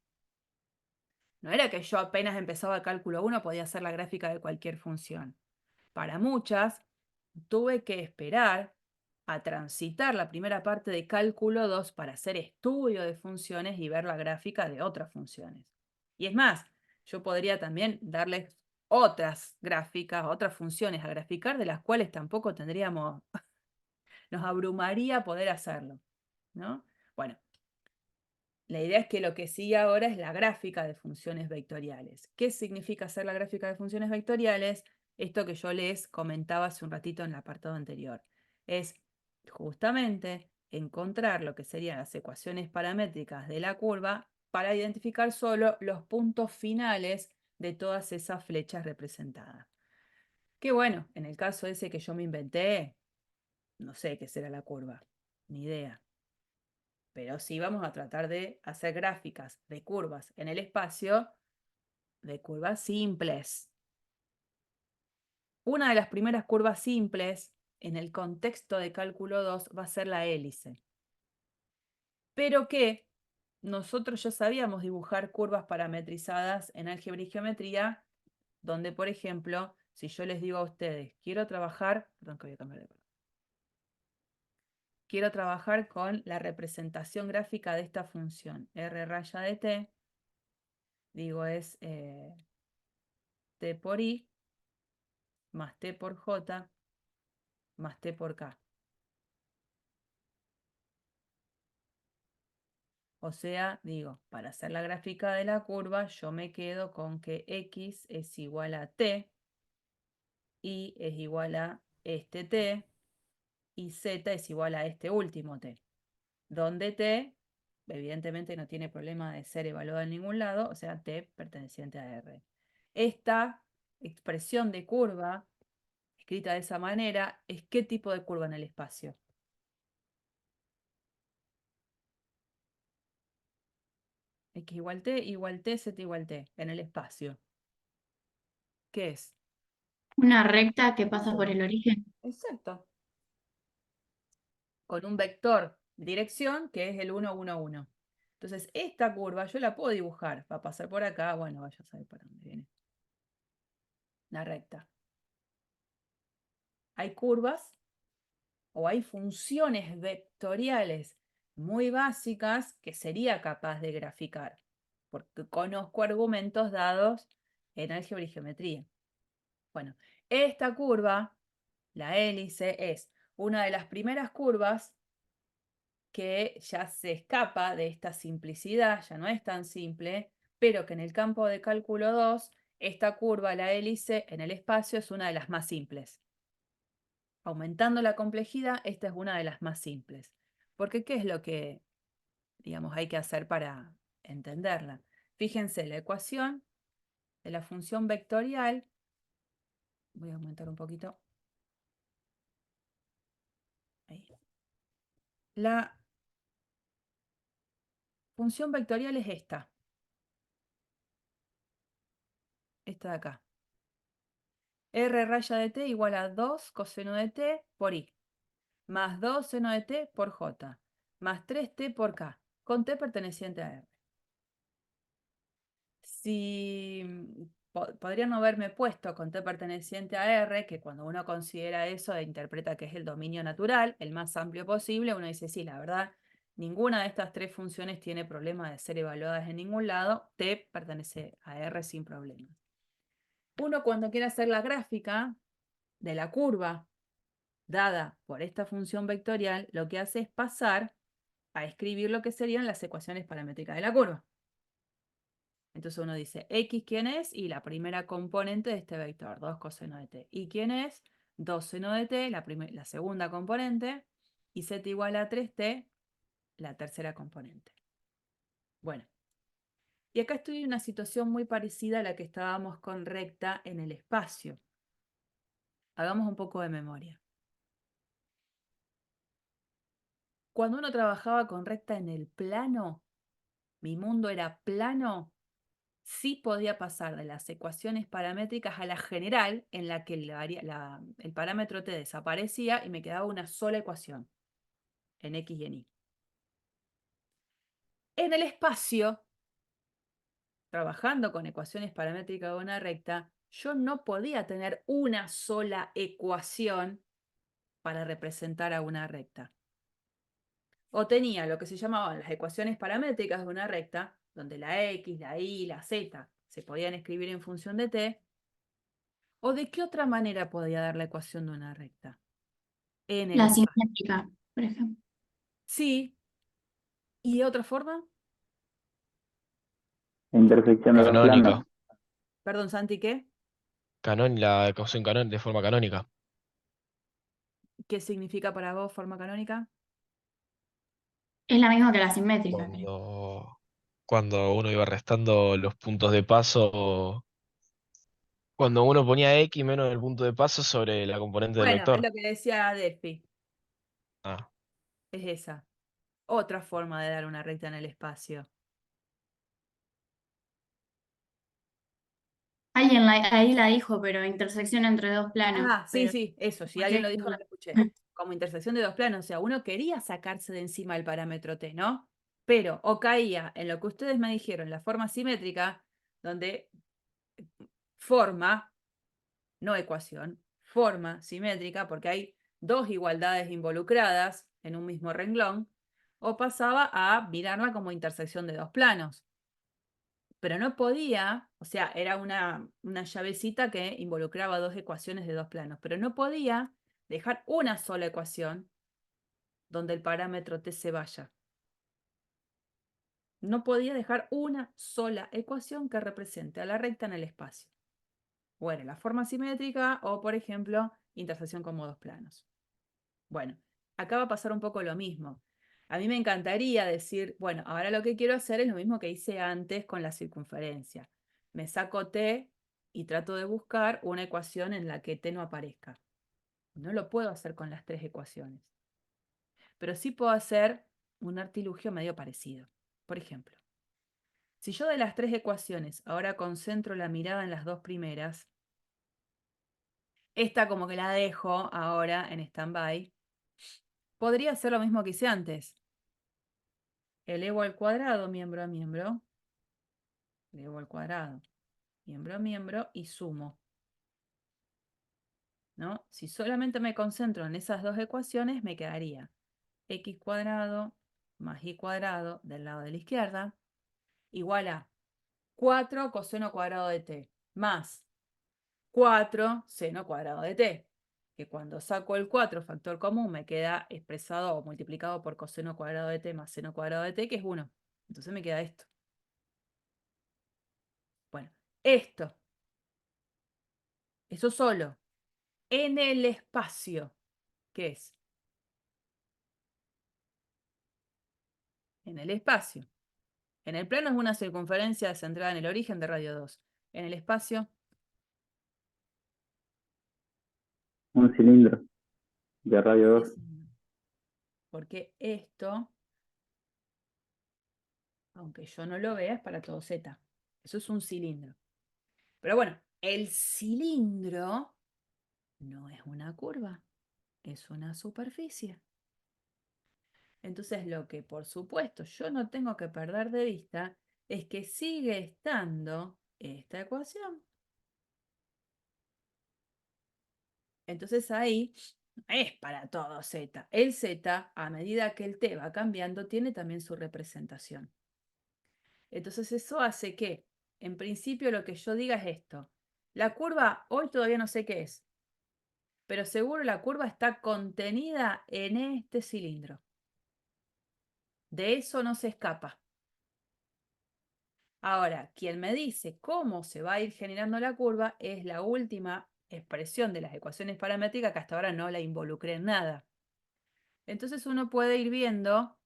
No era que yo apenas empezaba cálculo 1 podía hacer la gráfica de cualquier función. Para muchas, tuve que esperar a transitar la primera parte de cálculo 2 para hacer estudio de funciones y ver la gráfica de otras funciones. Y es más, yo podría también darles otras gráficas, otras funciones a graficar, de las cuales tampoco nos abrumaría poder hacerlo, ¿no? Bueno, la idea es que lo que sigue ahora es la gráfica de funciones vectoriales. ¿Qué significa hacer la gráfica de funciones vectoriales? Esto que yo les comentaba hace un ratito en el apartado anterior. Es justamente encontrar lo que serían las ecuaciones paramétricas de la curva para identificar solo los puntos finales de todas esas flechas representadas. Que bueno, en el caso ese que yo me inventé, no sé qué será la curva, ni idea. Pero sí vamos a tratar de hacer gráficas de curvas en el espacio, de curvas simples. Una de las primeras curvas simples en el contexto de cálculo 2 va a ser la hélice. Pero que nosotros ya sabíamos dibujar curvas parametrizadas en álgebra y geometría, donde, por ejemplo, si yo les digo a ustedes, quiero trabajar, perdón que voy a cambiar de color. Quiero trabajar con la representación gráfica de esta función, r raya de t, digo es t por i más t por j más t por k. O sea, digo, para hacer la gráfica de la curva, yo me quedo con que x es igual a t, y es igual a este t, y z es igual a este último t, donde t, evidentemente no tiene problema de ser evaluado en ningún lado, o sea, t perteneciente a R. Esta expresión de curva, escrita de esa manera, es qué tipo de curva en el espacio. X igual t, z igual t, en el espacio. ¿Qué es? Una recta que pasa por el origen. Exacto. Con un vector de dirección que es el 1, 1, 1. Entonces, esta curva yo la puedo dibujar. Va a pasar por acá, bueno, vaya a saber para dónde viene. La recta. Hay curvas o hay funciones vectoriales muy básicas que sería capaz de graficar, porque conozco argumentos dados en álgebra y geometría. Bueno, esta curva, la hélice, es una de las primeras curvas que ya se escapa de esta simplicidad, ya no es tan simple, pero que en el campo de cálculo 2, esta curva, la hélice, en el espacio es una de las más simples. Aumentando la complejidad, esta es una de las más simples. Porque ¿qué es lo que, digamos, hay que hacer para entenderla? Fíjense, la ecuación de la función vectorial, voy a aumentar un poquito. Ahí. La función vectorial es esta de acá. R raya de t igual a 2 coseno de t por i, más 2 seno de t por j, más 3t por k, con t perteneciente a R. Si podría no haberme puesto con t perteneciente a R, que cuando uno considera eso e interpreta que es el dominio natural, el más amplio posible, uno dice, sí, la verdad, ninguna de estas tres funciones tiene problema de ser evaluadas en ningún lado, t pertenece a R sin problema. Uno cuando quiere hacer la gráfica de la curva dada por esta función vectorial, lo que hace es pasar a escribir lo que serían las ecuaciones paramétricas de la curva. Entonces uno dice, x, ¿quién es? Y la primera componente de este vector, 2 coseno de t. ¿Y quién es? 2 seno de t, la segunda componente, y z igual a 3t, la tercera componente. Bueno, y acá estoy en una situación muy parecida a la que estábamos con recta en el espacio. Hagamos un poco de memoria. Cuando uno trabajaba con recta en el plano, mi mundo era plano, sí podía pasar de las ecuaciones paramétricas a la general, en la que el parámetro t desaparecía y me quedaba una sola ecuación, en x y en y. En el espacio, trabajando con ecuaciones paramétricas de una recta, yo no podía tener una sola ecuación para representar a una recta. O tenía lo que se llamaban las ecuaciones paramétricas de una recta, donde la x, la y, la z se podían escribir en función de t. ¿O de qué otra manera podía dar la ecuación de una recta? En el La espacio. simétrica, por ejemplo. Sí, ¿Y otra forma? La intersección de dos Canónica. planos. Perdón, Santi, ¿qué? La ecuación de forma canónica. ¿Qué significa para vos forma canónica? Es la misma que la simétrica, creo. Cuando uno iba restando los puntos de paso, cuando uno ponía X menos el punto de paso sobre la componente del Bueno, es vector. lo que decía Delphi, Ah, es esa. Otra forma de dar una recta en el espacio. Alguien ahí la dijo, pero intersección entre dos planos. Ah, sí, Pero sí, eso. Si ¿por alguien qué? lo dijo, no lo escuché. Como intersección de dos planos. O sea, uno quería sacarse de encima el parámetro T, ¿no? Pero o caía en lo que ustedes me dijeron, la forma simétrica, donde forma, no ecuación, forma simétrica, porque hay dos igualdades involucradas en un mismo renglón, o pasaba a mirarla como intersección de dos planos. Pero no podía, o sea, era una llavecita que involucraba dos ecuaciones de dos planos, pero no podía dejar una sola ecuación donde el parámetro T se vaya. No podía dejar una sola ecuación que represente a la recta en el espacio. Bueno, la forma simétrica o, por ejemplo, intersección como dos planos. Bueno, acá va a pasar un poco lo mismo. A mí me encantaría decir, bueno, ahora lo que quiero hacer es lo mismo que hice antes con la circunferencia. Me saco T y trato de buscar una ecuación en la que T no aparezca. No lo puedo hacer con las tres ecuaciones. Pero sí puedo hacer un artilugio medio parecido. Por ejemplo, si yo de las tres ecuaciones ahora concentro la mirada en las dos primeras, esta como que la dejo ahora en stand-by, podría hacer lo mismo que hice antes. Elevo al cuadrado miembro a miembro, elevo al cuadrado miembro a miembro y sumo, ¿no? Si solamente me concentro en esas dos ecuaciones, me quedaría x cuadrado más y cuadrado del lado de la izquierda igual a 4 coseno cuadrado de t más 4 seno cuadrado de t, que cuando saco el 4 factor común me queda expresado o multiplicado por coseno cuadrado de t más seno cuadrado de t, que es 1. Entonces me queda esto. Bueno, esto, eso solo, en el espacio, ¿qué es? En el espacio. En el plano es una circunferencia centrada en el origen de radio 2. En el espacio, Un cilindro de radio 2. es porque esto, aunque yo no lo vea, es para todo Z. Eso es un cilindro. Pero bueno, el cilindro no es una curva, es una superficie. Entonces, lo que por supuesto yo no tengo que perder de vista es que sigue estando esta ecuación. Entonces ahí es para todo Z. El Z, a medida que el T va cambiando, tiene también su representación. Entonces eso hace que, en principio, lo que yo diga es esto. La curva, hoy todavía no sé qué es, pero seguro la curva está contenida en este cilindro. De eso no se escapa. Ahora, quien me dice cómo se va a ir generando la curva es la última expresión de las ecuaciones paramétricas que hasta ahora no la involucré en nada. Entonces uno puede ir viendo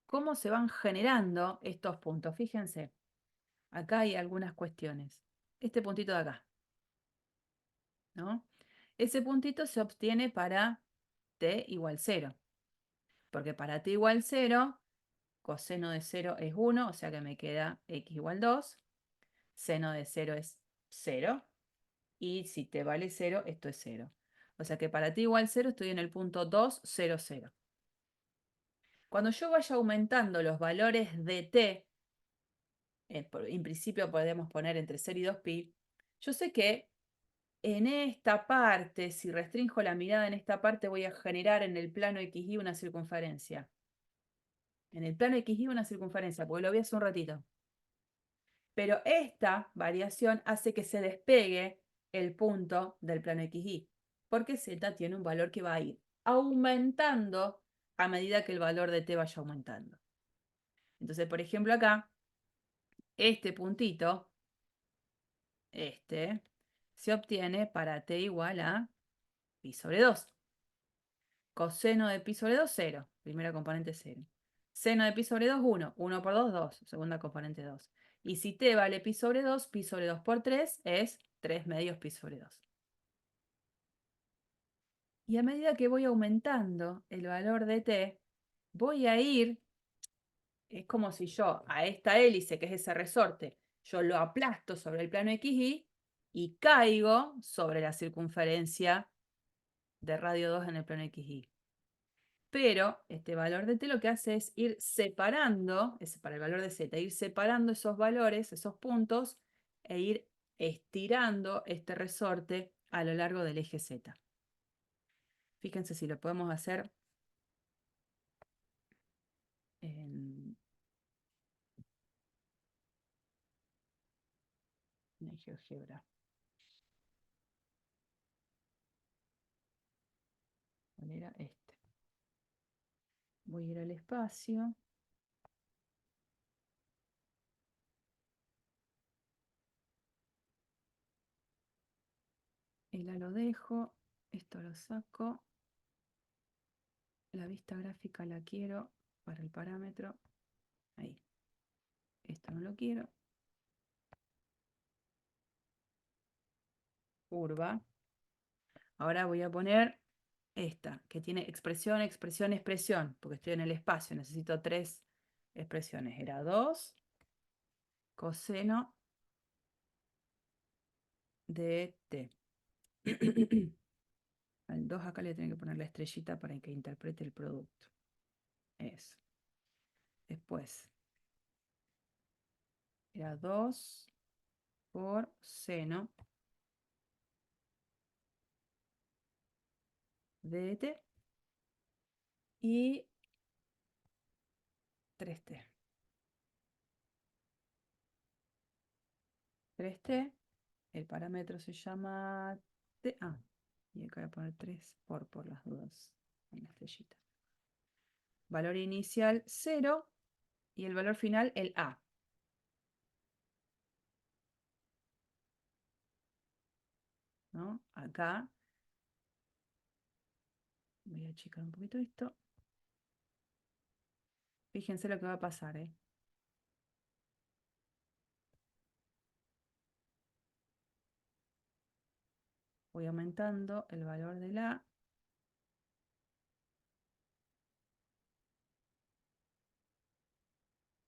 cómo se van generando estos puntos. Fíjense, acá hay algunas cuestiones. Este puntito de acá, ¿no? Ese puntito se obtiene para t igual 0, porque para t igual 0, coseno de 0 es 1, o sea que me queda x igual 2, seno de 0 es 0, y si t vale 0, esto es 0. O sea que para t igual 0 estoy en el punto 2, 0, 0. Cuando yo vaya aumentando los valores de t, en principio podemos poner entre 0 y 2pi, yo sé que en esta parte, si restringo la mirada en esta parte, voy a generar en el plano XY una circunferencia. En el plano XY una circunferencia, porque lo vi hace un ratito. Pero esta variación hace que se despegue el punto del plano XY, porque Z tiene un valor que va a ir aumentando a medida que el valor de t vaya aumentando. Entonces, por ejemplo, acá, este puntito, se obtiene para t igual a pi sobre 2. Coseno de pi sobre 2, 0. Primera componente 0. Seno de pi sobre 2, 1. 1 por 2, 2. Segunda componente 2. Y si t vale pi sobre 2 por 3 es 3 medios pi sobre 2. Y a medida que voy aumentando el valor de t, voy a ir, es como si yo a esta hélice, que es ese resorte, yo lo aplasto sobre el plano XY y caigo sobre la circunferencia de radio 2 en el plano XY. Pero este valor de t lo que hace es ir separando, es para el valor de z, ir separando esos valores, esos puntos, e ir estirando este resorte a lo largo del eje z. Fíjense si lo podemos hacer en GeoGebra. ¿Cuál era este? Voy a ir al espacio. El A lo dejo, esto lo saco. La vista gráfica la quiero para el parámetro. Ahí. Esto no lo quiero. Curva. Ahora voy a poner esta, que tiene expresión, expresión, expresión, porque estoy en el espacio, necesito 3 expresiones. Era 2 coseno de t. Al 2 acá le tengo que poner la estrellita para que interprete el producto. Eso. Después, era 2 por seno de t y 3t. 3t, el parámetro se llama t. Ah, y acá voy a poner 3 por las dudas. En la estrellita. Valor inicial 0 y el valor final el a. ¿No? Acá voy a achicar un poquito esto. Fíjense lo que va a pasar, ¿eh? Voy aumentando el valor del a.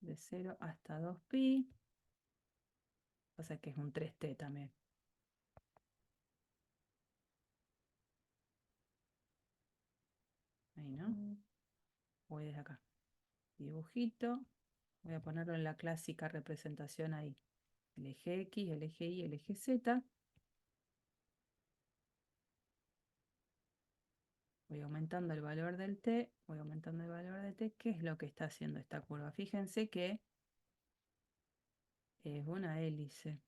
De 0 hasta 2pi. Pasa que es un 3t también. Ahí, ¿no? Voy desde acá. Dibujito. Voy a ponerlo en la clásica representación ahí. El eje X, el eje Y, el eje Z. Voy aumentando el valor del t. Voy aumentando el valor de t. ¿Qué es lo que está haciendo esta curva? Fíjense que es una hélice.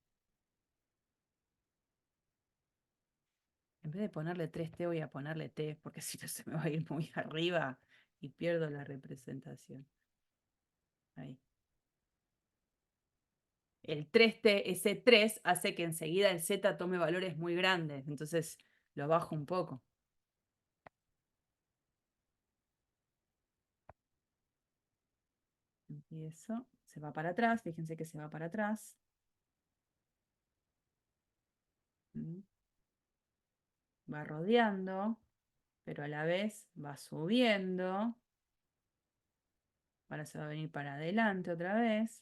En vez de ponerle 3t voy a ponerle t, porque si no se me va a ir muy arriba y pierdo la representación. Ahí. El 3t, ese 3 hace que enseguida el z tome valores muy grandes, entonces lo bajo un poco. Empiezo, se va para atrás, fíjense que se va para atrás. Va rodeando, pero a la vez va subiendo. Ahora se va a venir para adelante otra vez.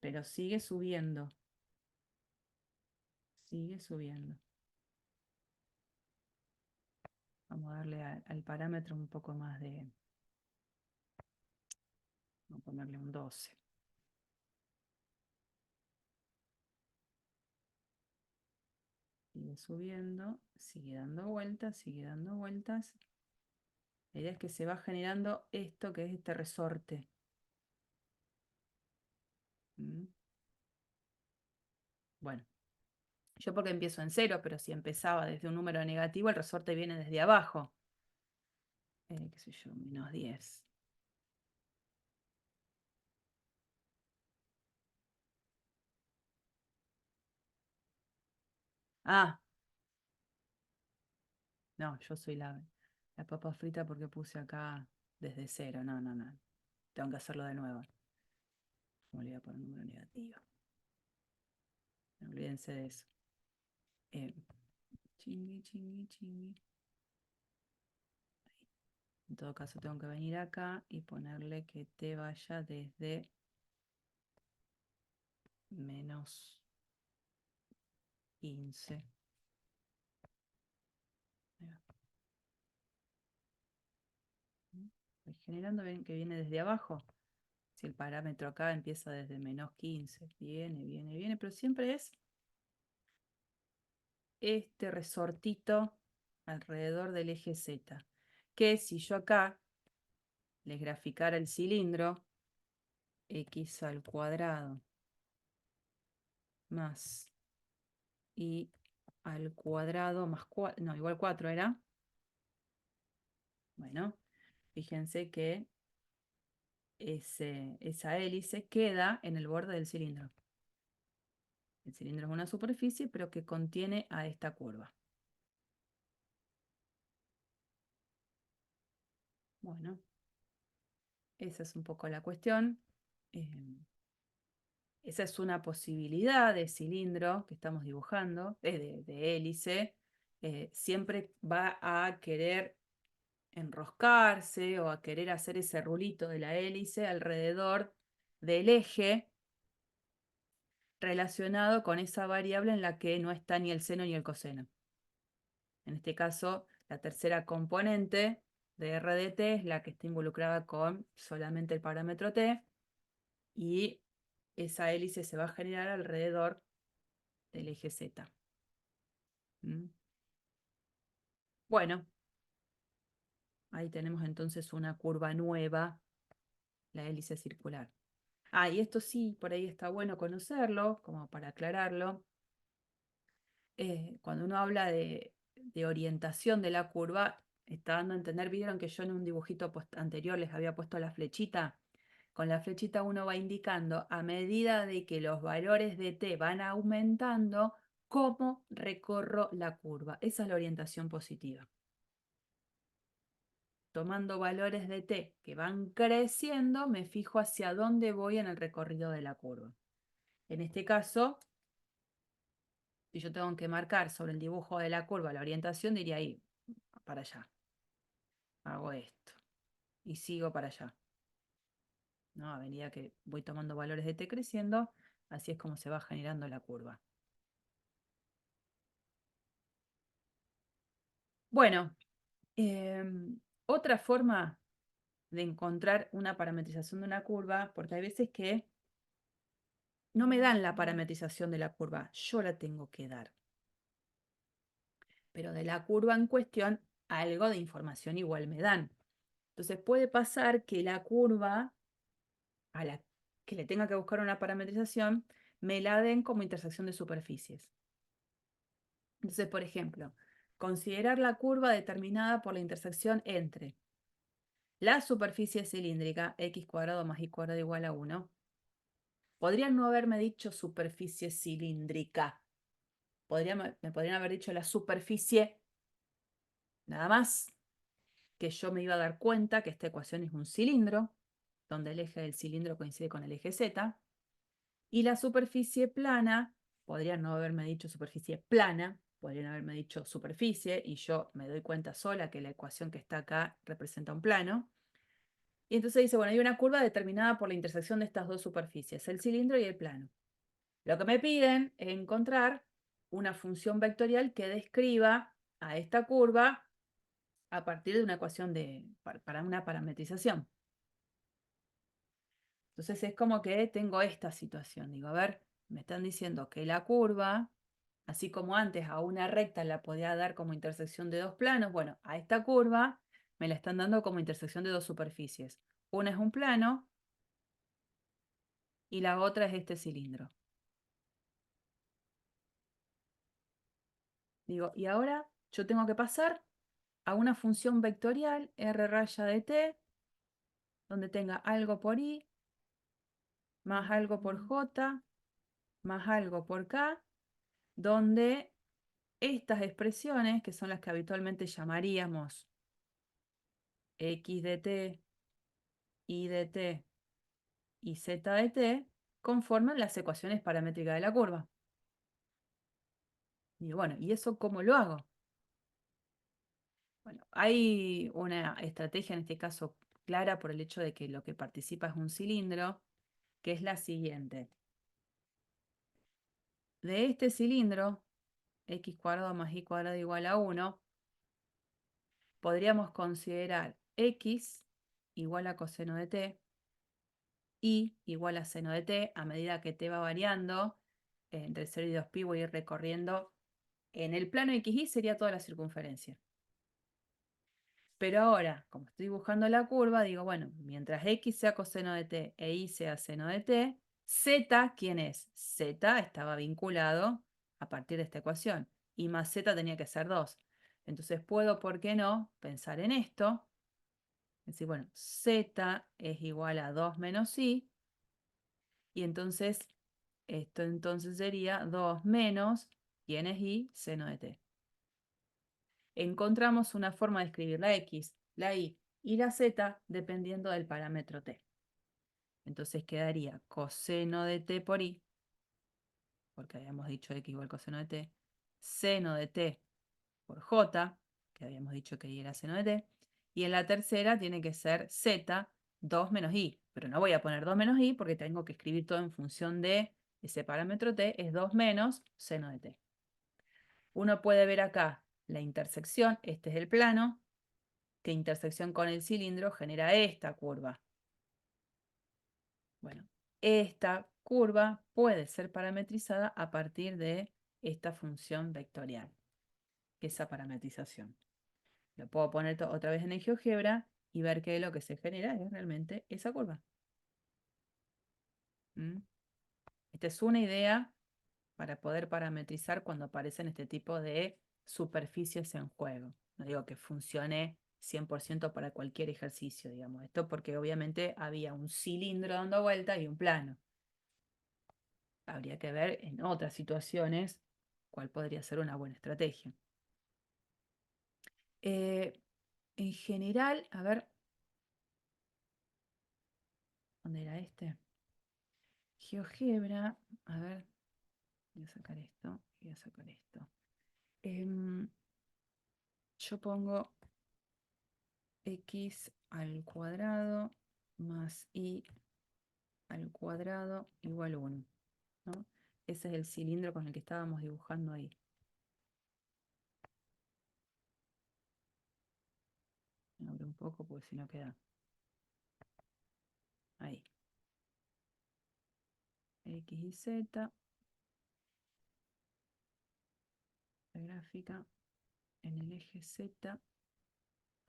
Pero sigue subiendo. Sigue subiendo. Vamos a darle al parámetro un poco más de... Vamos a ponerle un 12. Sigue subiendo, sigue dando vueltas, sigue dando vueltas. La idea es que se va generando esto que es este resorte. Bueno, Yo porque empiezo en 0, pero si empezaba desde un número negativo, el resorte viene desde abajo. Qué sé yo, -10. Ah, no, yo soy la papa frita porque puse acá desde 0. No, no, no. Tengo que hacerlo de nuevo. Me olvidé por un número negativo. No olvídense de eso. Chingui, chingui, chingui. En todo caso, tengo que venir acá y ponerle que t vaya desde -15. Ahí va. Voy generando, ven que viene desde abajo. Si el parámetro acá empieza desde -15, viene, viene, viene, pero siempre es este resortito alrededor del eje Z. Que si yo acá les graficara el cilindro, x al cuadrado más y al cuadrado más 4, no, igual 4 era. Bueno, fíjense que esa hélice queda en el borde del cilindro. El cilindro es una superficie, pero que contiene a esta curva. Bueno, esa es un poco la cuestión. Esa es una posibilidad de cilindro que estamos dibujando, de hélice. Siempre va a querer enroscarse o a querer hacer ese rulito de la hélice alrededor del eje relacionado con esa variable en la que no está ni el seno ni el coseno. En este caso, la tercera componente de R de t es la que está involucrada con solamente el parámetro t, y esa hélice se va a generar alrededor del eje Z. ¿Mm? Bueno, ahí tenemos entonces una curva nueva, la hélice circular. Ah, y esto sí, por ahí está bueno conocerlo, como para aclararlo. Cuando uno habla de orientación de la curva, está dando a entender, vieron que yo en un dibujito anterior les había puesto la flechita. Con la flechita uno va indicando a medida de que los valores de t van aumentando, cómo recorro la curva. Esa es la orientación positiva. Tomando valores de t que van creciendo, me fijo hacia dónde voy en el recorrido de la curva. En este caso, si yo tengo que marcar sobre el dibujo de la curva la orientación, diría ahí, para allá. Hago esto y sigo para allá. ¿No? A medida que voy tomando valores de t creciendo, así es como se va generando la curva. Bueno, otra forma de encontrar una parametrización de una curva, porque hay veces que no me dan la parametrización de la curva, yo la tengo que dar. Pero de la curva en cuestión, algo de información igual me dan. Entonces puede pasar que la curva a la que le tenga que buscar una parametrización, me la den como intersección de superficies. Entonces, por ejemplo, considerar la curva determinada por la intersección entre la superficie cilíndrica, x cuadrado más y cuadrado igual a 1. Podrían no haberme dicho superficie cilíndrica. Me podrían haber dicho la superficie, nada más, que yo me iba a dar cuenta que esta ecuación es un cilindro, donde el eje del cilindro coincide con el eje Z. Y la superficie plana, podrían no haberme dicho superficie plana, podrían haberme dicho superficie, y yo me doy cuenta sola que la ecuación que está acá representa un plano. Y entonces dice, bueno, hay una curva determinada por la intersección de estas dos superficies, el cilindro y el plano. Lo que me piden es encontrar una función vectorial que describa a esta curva a partir de una ecuación para una parametrización. Entonces es como que tengo esta situación. Digo, a ver, me están diciendo que la curva, así como antes a una recta la podía dar como intersección de dos planos, bueno, a esta curva me la están dando como intersección de dos superficies. Una es un plano y la otra es este cilindro. Digo, y ahora yo tengo que pasar a una función vectorial r raya de t, donde tenga algo por i, más algo por j, más algo por k, donde estas expresiones, que son las que habitualmente llamaríamos x de t, y de t y z de t, conforman las ecuaciones paramétricas de la curva. Y bueno, ¿y eso cómo lo hago? Bueno, hay una estrategia en este caso clara por el hecho de que lo que participa es un cilindro, que es la siguiente. De este cilindro, x cuadrado más y cuadrado igual a 1, podríamos considerar x igual a coseno de t, y igual a seno de t, a medida que t va variando, entre 0 y 2pi voy a ir recorriendo, en el plano xy sería toda la circunferencia. Pero ahora, como estoy dibujando la curva, digo, bueno, mientras x sea coseno de t e y sea seno de t, z, ¿quién es? Z estaba vinculado a partir de esta ecuación, y más z tenía que ser 2. Entonces puedo, ¿por qué no?, pensar en esto. Es decir, bueno, z es igual a 2 menos i, y entonces esto entonces sería 2 menos, ¿quién es i? Seno de t. Encontramos una forma de escribir la x, la y y la z dependiendo del parámetro t. Entonces quedaría coseno de t por i, porque habíamos dicho x igual coseno de t, seno de t por j, que habíamos dicho que y era seno de t, y en la tercera tiene que ser z, 2 menos i, pero no voy a poner 2 menos i porque tengo que escribir todo en función de ese parámetro t, es 2 menos seno de t. Uno puede ver acá la intersección, este es el plano, que intersección con el cilindro genera esta curva. Bueno, esta curva puede ser parametrizada a partir de esta función vectorial, esa parametrización. Lo puedo poner otra vez en el GeoGebra y ver que lo que se genera es realmente esa curva. ¿Mm? Esta es una idea para poder parametrizar cuando aparecen este tipo de superficies en juego. No digo que funcione 100% para cualquier ejercicio, digamos. Esto porque obviamente había un cilindro dando vuelta y un plano. Habría que ver en otras situaciones cuál podría ser una buena estrategia. En general, a ver, ¿dónde era este? GeoGebra, a ver, voy a sacar esto, voy a sacar esto. Yo pongo x al cuadrado más y al cuadrado igual 1, ¿no? Ese es el cilindro con el que estábamos dibujando ahí. Me abro un poco porque si no queda ahí. X y Z. La gráfica en el eje Z.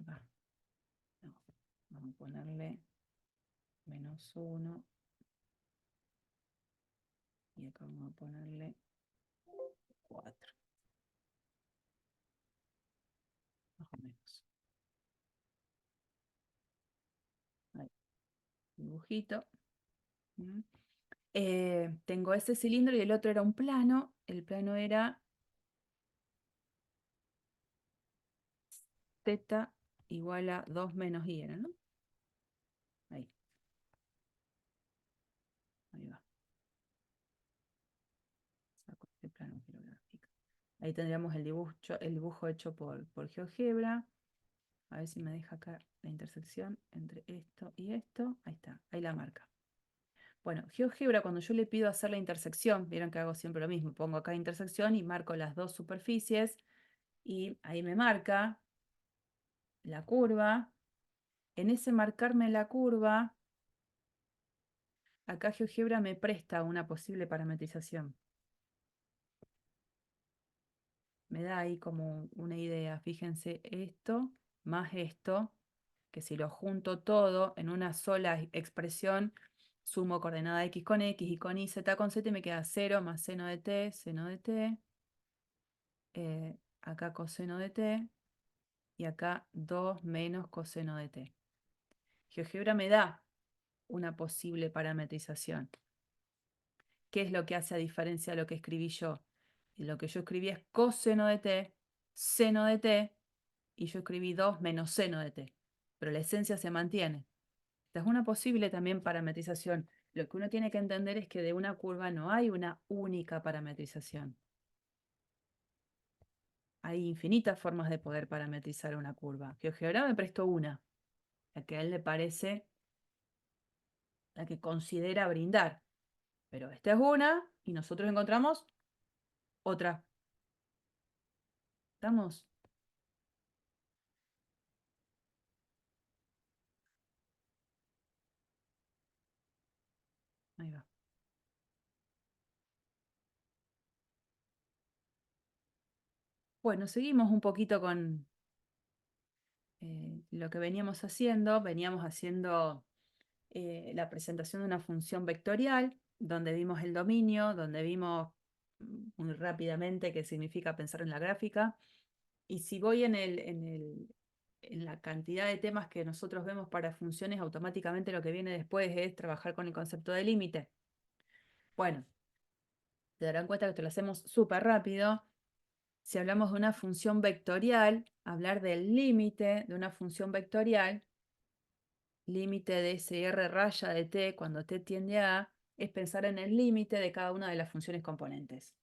Acá. No, vamos a ponerle -1. Y acá vamos a ponerle 4. Más o menos. Ahí. Dibujito. ¿Mm? Tengo ese cilindro y el otro era un plano. El plano era z igual a 2 menos i, era, ¿no? Ahí. Ahí va. Saco este plano gráfico. Ahí tendríamos el dibujo hecho por GeoGebra. A ver si me deja acá la intersección entre esto y esto. Ahí está, ahí la marca. Bueno, GeoGebra, cuando yo le pido hacer la intersección, vieron que hago siempre lo mismo, pongo acá intersección y marco las dos superficies y ahí me marca la curva. En ese marcarme la curva, acá GeoGebra me presta una posible parametrización. Me da ahí como una idea. Fíjense, esto más esto, que si lo junto todo en una sola expresión, sumo coordenada x con x y con y, z con z, y me queda 0 más seno de t, acá coseno de t, y acá 2 menos coseno de t. GeoGebra me da una posible parametrización. ¿Qué es lo que hace a diferencia de lo que escribí yo? Y lo que yo escribí es coseno de t, seno de t, y yo escribí 2 menos seno de t. Pero la esencia se mantiene. Esta es una posible también parametrización. Lo que uno tiene que entender es que de una curva no hay una única parametrización. Hay infinitas formas de poder parametrizar una curva. GeoGebra me prestó una, la que a él le parece, la que considera brindar. Pero esta es una y nosotros encontramos otra. ¿Estamos? Ahí va. Bueno, seguimos un poquito con lo que veníamos haciendo. Veníamos haciendo la presentación de una función vectorial, donde vimos el dominio, donde vimos muy rápidamente qué significa pensar en la gráfica. Y si voy en la cantidad de temas que nosotros vemos para funciones, automáticamente lo que viene después es trabajar con el concepto de límite. Bueno, se darán cuenta que esto lo hacemos súper rápido. Si hablamos de una función vectorial, hablar del límite de una función vectorial, límite de SR raya de t cuando t tiende a, es pensar en el límite de cada una de las funciones componentes.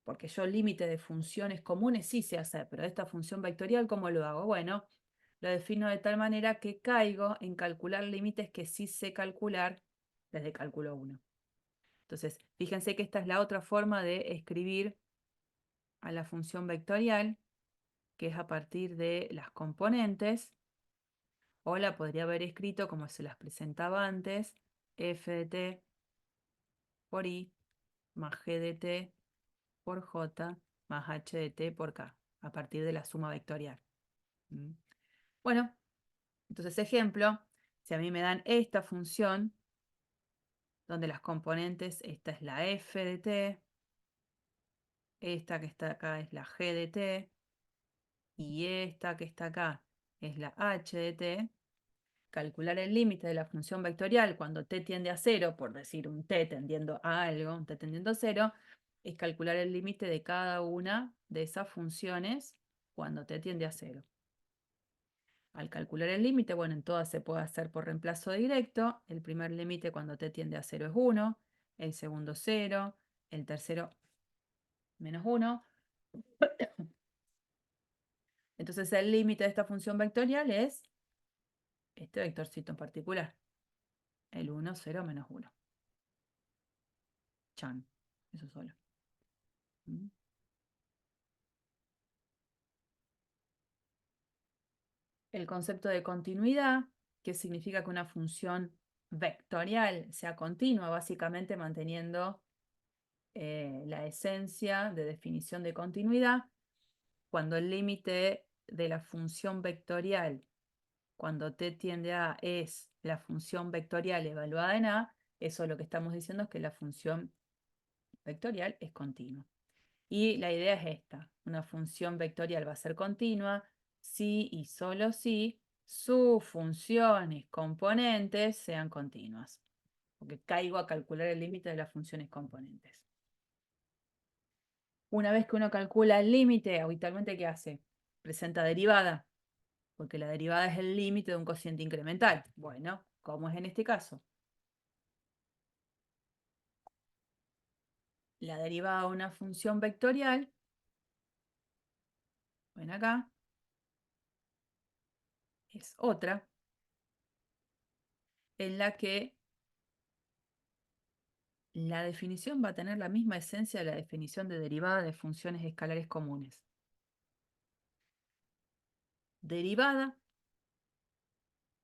Porque yo límite de funciones comunes sí sé hacer, pero esta función vectorial, ¿cómo lo hago? Bueno, lo defino de tal manera que caigo en calcular límites que sí sé calcular desde cálculo 1. Entonces, fíjense que esta es la otra forma de escribir a la función vectorial, que es a partir de las componentes, o la podría haber escrito como se las presentaba antes, f de t por i más g de t por j más h de t por k, a partir de la suma vectorial. ¿Mm? Bueno, entonces ejemplo, si a mí me dan esta función, donde las componentes, esta es la f de t, esta que está acá es la g de t, y esta que está acá es la h de t, calcular el límite de la función vectorial cuando t tiende a 0, por decir un t tendiendo a algo, un t tendiendo a 0, es calcular el límite de cada una de esas funciones cuando t tiende a 0. Al calcular el límite, bueno, en todas se puede hacer por reemplazo directo. El primer límite cuando t tiende a 0 es 1, el segundo 0, el tercero menos 1. Entonces el límite de esta función vectorial es este vectorcito en particular, el 1, 0, menos 1. Chan, eso solo. ¿Mm? El concepto de continuidad, que significa que una función vectorial sea continua, básicamente manteniendo la esencia de definición de continuidad, cuando el límite de la función vectorial, cuando t tiende a es la función vectorial evaluada en a, eso lo que estamos diciendo es que la función vectorial es continua. Y la idea es esta, una función vectorial va a ser continua si y solo si sus funciones componentes sean continuas, porque caigo a calcular el límite de las funciones componentes. Una vez que uno calcula el límite, habitualmente ¿qué hace? Presenta derivada, porque la derivada es el límite de un cociente incremental. Bueno, ¿cómo es en este caso? La derivada de una función vectorial, ven acá, es otra en la que la definición va a tener la misma esencia de la definición de derivada de funciones escalares comunes. Derivada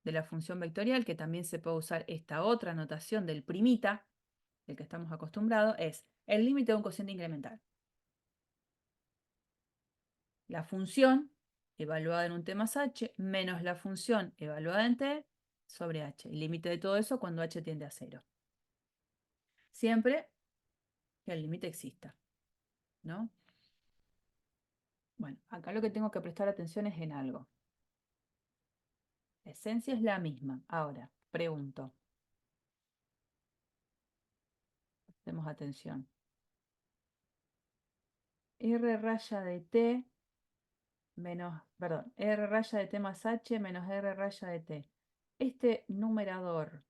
de la función vectorial, que también se puede usar esta otra notación del primita, del que estamos acostumbrados, es el límite de un cociente incremental. La función evaluada en un t más h menos la función evaluada en t sobre h. El límite de todo eso cuando h tiende a 0. Siempre que el límite exista, ¿no? Bueno, acá lo que tengo que prestar atención es en algo. La esencia es la misma. Ahora, pregunto. Prestemos atención. R raya de T menos, perdón, R raya de T más H menos R raya de T. Este numerador,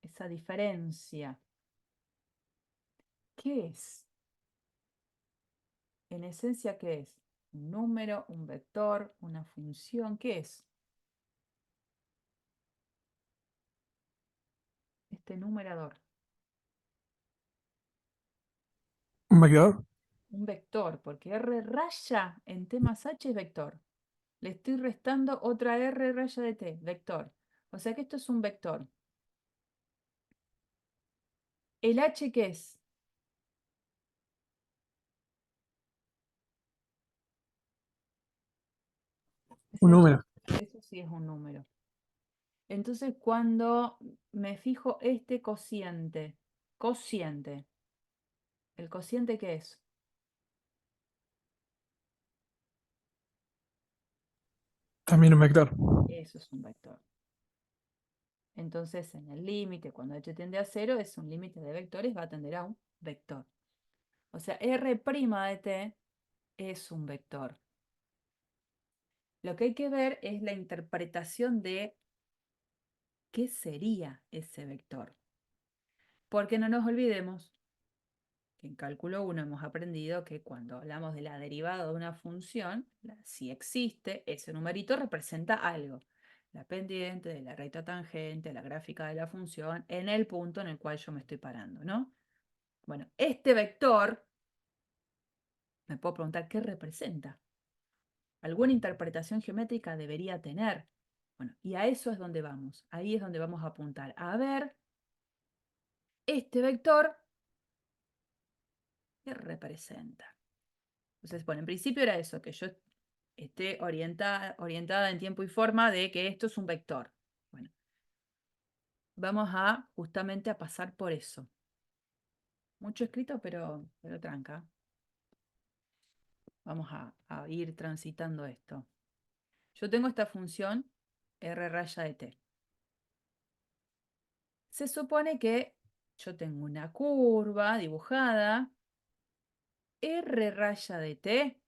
esa diferencia, ¿qué es? En esencia, ¿qué es? ¿Un número, un vector, una función? ¿Qué es este numerador? ¿Un vector? Un vector, porque R raya en T más H es vector. Le estoy restando otra R raya de T, vector. O sea que esto es un vector. ¿El H qué es? Un Ese- número. Eso sí es un número. Entonces, cuando me fijo este cociente, ¿el cociente qué es? También un vector. Eso es un vector. Entonces, en el límite, cuando h tiende a 0, es un límite de vectores, va a tender a un vector. O sea, R' de t es un vector. Lo que hay que ver es la interpretación de qué sería ese vector. Porque no nos olvidemos que en cálculo 1 hemos aprendido que cuando hablamos de la derivada de una función, si existe, ese numerito representa algo. La pendiente de la recta tangente, la gráfica de la función, en el punto en el cual yo me estoy parando, ¿no? Bueno, este vector, me puedo preguntar qué representa. ¿Alguna interpretación geométrica debería tener? Bueno, y a eso es donde vamos. Ahí es donde vamos a apuntar. A ver, este vector, ¿qué representa? Entonces, bueno, en principio era eso, que yo esté orientada en tiempo y forma de que esto es un vector. Bueno, vamos a justamente a pasar por eso. Mucho escrito, pero tranca. Vamos a ir transitando esto. Yo tengo esta función R raya de t. Se supone que yo tengo una curva dibujada, R raya de t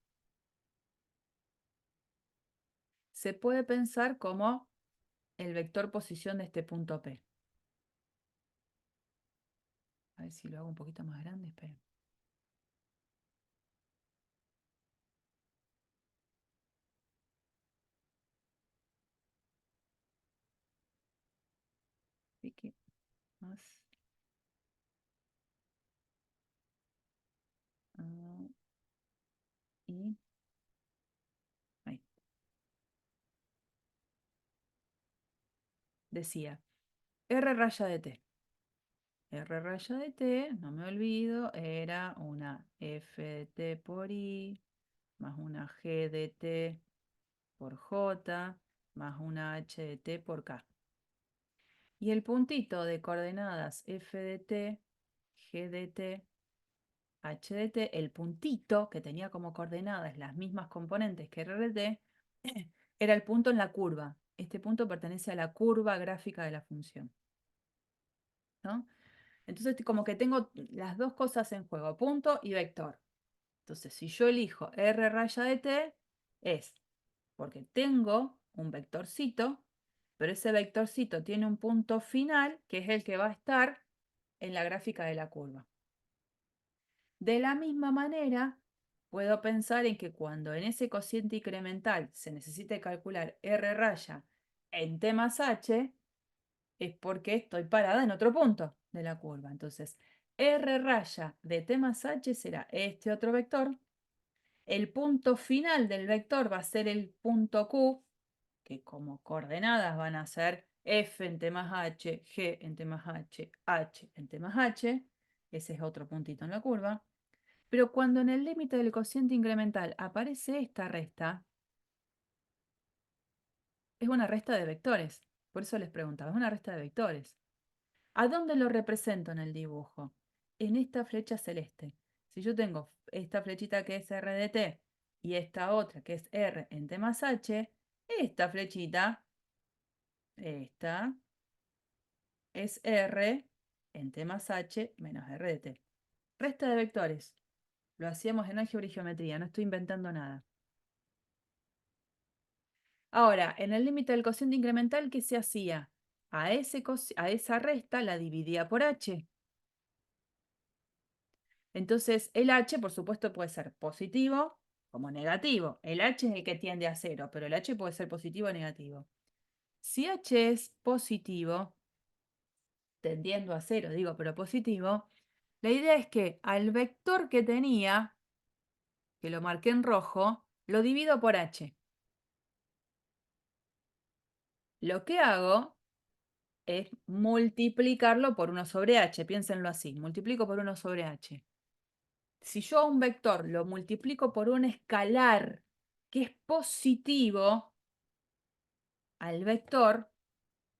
se puede pensar como el vector posición de este punto P. A ver si lo hago un poquito más grande, esperen. Pique más. Y ahí. Decía R raya de t. R raya de t, no me olvido, era una f de t por i, más una g de t por j, más una h de t por k. Y el puntito de coordenadas f de t, g de t, h de t, el puntito que tenía como coordenadas las mismas componentes que r de t, era el punto en la curva. Este punto pertenece a la curva gráfica de la función, ¿no? Entonces, como que tengo las dos cosas en juego, punto y vector. Entonces, si yo elijo R raya de t, es porque tengo un vectorcito, pero ese vectorcito tiene un punto final, que es el que va a estar en la gráfica de la curva. De la misma manera, puedo pensar en que cuando en ese cociente incremental se necesite calcular R raya en t más h, es porque estoy parada en otro punto de la curva. Entonces, R raya de t más h será este otro vector. El punto final del vector va a ser el punto Q, que como coordenadas van a ser f en t más h, g en t más h, h en t más h. Ese es otro puntito en la curva. Pero cuando en el límite del cociente incremental aparece esta resta, es una resta de vectores. Por eso les preguntaba, es una resta de vectores. ¿A dónde lo represento en el dibujo? En esta flecha celeste. Si yo tengo esta flechita que es R de T y esta otra que es R en T más H, esta flechita, esta, es R en T más H menos R de T. Resta de vectores. Lo hacíamos en álgebra y geometría, no estoy inventando nada. Ahora, en el límite del cociente incremental, ¿qué se hacía? A esa resta la dividía por H. Entonces, el H, por supuesto, puede ser positivo como negativo. El H es el que tiende a cero, pero el H puede ser positivo o negativo. Si H es positivo, tendiendo a cero, digo, pero positivo, la idea es que al vector que tenía, que lo marqué en rojo, lo divido por H. Lo que hago es multiplicarlo por 1 sobre H. Piénsenlo así, multiplico por 1 sobre H. Si yo a un vector lo multiplico por un escalar que es positivo al vector,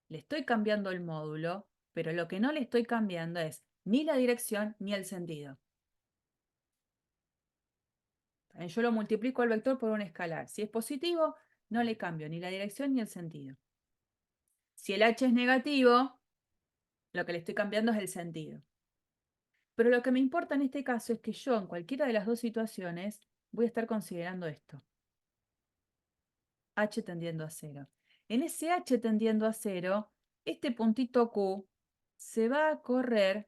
le estoy cambiando el módulo, pero lo que no le estoy cambiando es ni la dirección ni el sentido. Yo lo multiplico al vector por un escalar. Si es positivo, no le cambio ni la dirección ni el sentido. Si el H es negativo, lo que le estoy cambiando es el sentido. Pero lo que me importa en este caso es que yo, en cualquiera de las dos situaciones, voy a estar considerando esto. H tendiendo a cero. En ese H tendiendo a cero, este puntito Q se va a correr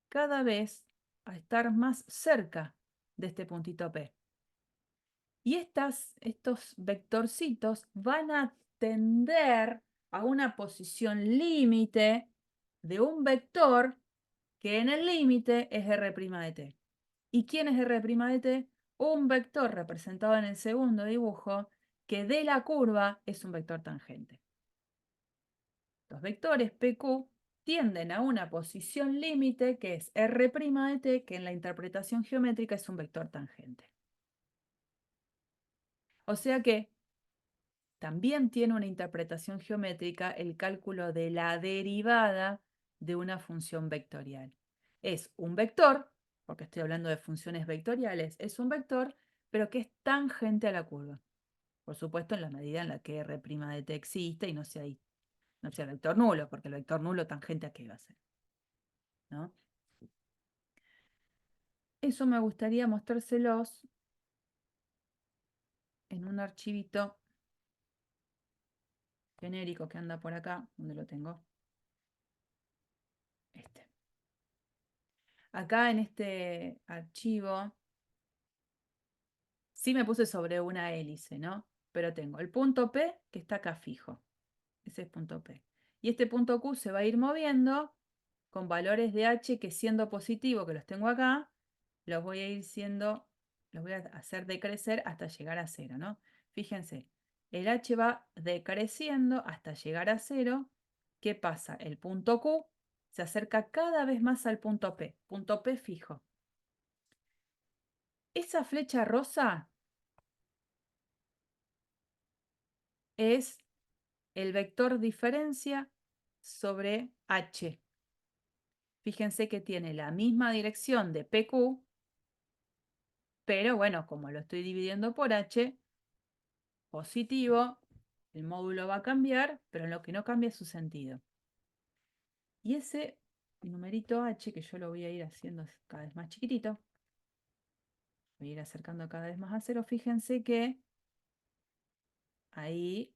cada vez a estar más cerca de este puntito P. Y estos vectorcitos van a tender a una posición límite de un vector que en el límite es R' de t. ¿Y quién es R' de t? Un vector representado en el segundo dibujo que de la curva es un vector tangente. Los vectores PQ tienden a una posición límite que es R' de t, que en la interpretación geométrica es un vector tangente. O sea que también tiene una interpretación geométrica el cálculo de la derivada de una función vectorial. Es un vector, porque estoy hablando de funciones vectoriales, es un vector, pero que es tangente a la curva. Por supuesto, en la medida en la que R' de t existe y no sea vector nulo, porque el vector nulo tangente a qué va a ser, ¿no? Eso me gustaría mostrárselos en un archivito genérico que anda por acá, donde lo tengo. Este. Acá en este archivo, sí me puse sobre una hélice, ¿no? Pero tengo el punto P que está acá fijo. Ese es punto P. Y este punto Q se va a ir moviendo con valores de H que siendo positivo, que los tengo acá, los voy a hacer decrecer hasta llegar a cero, ¿no? Fíjense, el H va decreciendo hasta llegar a cero. ¿Qué pasa? El punto Q se acerca cada vez más al punto P fijo. Esa flecha rosa es el vector diferencia sobre H. Fíjense que tiene la misma dirección de PQ, pero bueno, como lo estoy dividiendo por H, positivo, el módulo va a cambiar, pero lo que no cambia es su sentido. Y ese numerito H, que yo lo voy a ir haciendo cada vez más chiquitito, voy a ir acercando cada vez más a cero, fíjense que ahí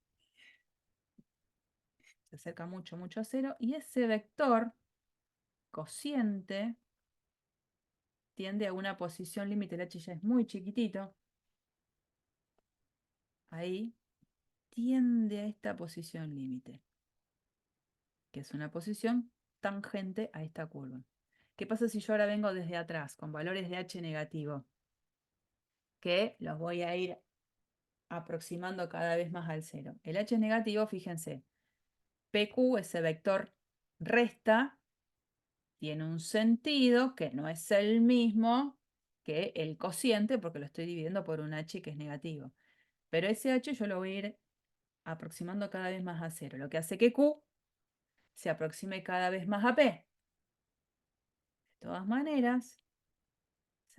se acerca mucho, mucho a cero, y ese vector cociente tiende a una posición límite, el H ya es muy chiquitito, ahí tiende a esta posición límite, que es una posición tangente a esta curva. ¿Qué pasa si yo ahora vengo desde atrás con valores de H negativo? Que los voy a ir aproximando cada vez más al cero. El H negativo, fíjense, PQ, ese vector resta, tiene un sentido que no es el mismo que el cociente, porque lo estoy dividiendo por un H que es negativo. Pero ese H yo lo voy a ir aproximando cada vez más a cero, lo que hace que Q se aproxime cada vez más a P. De todas maneras,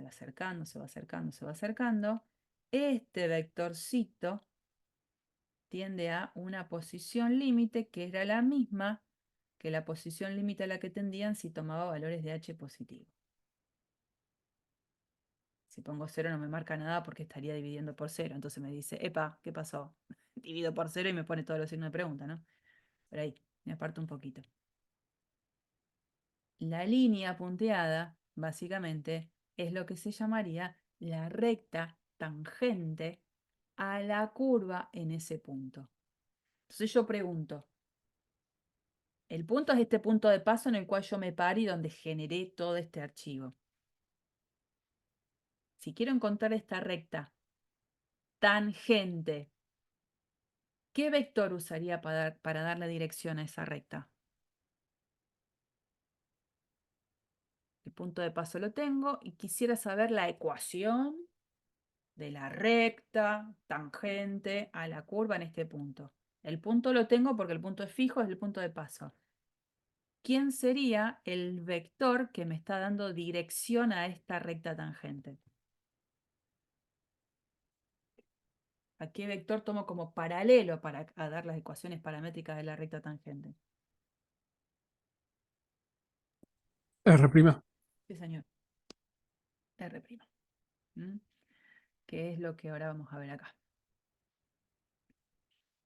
se va acercando, se va acercando, se va acercando. Este vectorcito tiende a una posición límite que era la misma que la posición límite a la que tendían si tomaba valores de h positivo. Si pongo 0 no me marca nada porque estaría dividiendo por 0. Entonces me dice, epa, ¿qué pasó? Divido por 0 y me pone todos los signos de pregunta, ¿no? Pero ahí, me aparto un poquito. La línea punteada, básicamente, es lo que se llamaría la recta tangente a la curva en ese punto. Entonces yo pregunto, el punto es este punto de paso en el cual yo me paro y donde generé todo este archivo. Si quiero encontrar esta recta tangente, ¿qué vector usaría para dar la dirección a esa recta? El punto de paso lo tengo y quisiera saber la ecuación de la recta tangente a la curva en este punto. El punto lo tengo porque el punto es fijo, es el punto de paso. ¿Quién sería el vector que me está dando dirección a esta recta tangente? ¿A qué vector tomo como paralelo para dar las ecuaciones paramétricas de la recta tangente? R'. Sí, señor. R'. ¿Mm? ¿Qué es lo que ahora vamos a ver acá?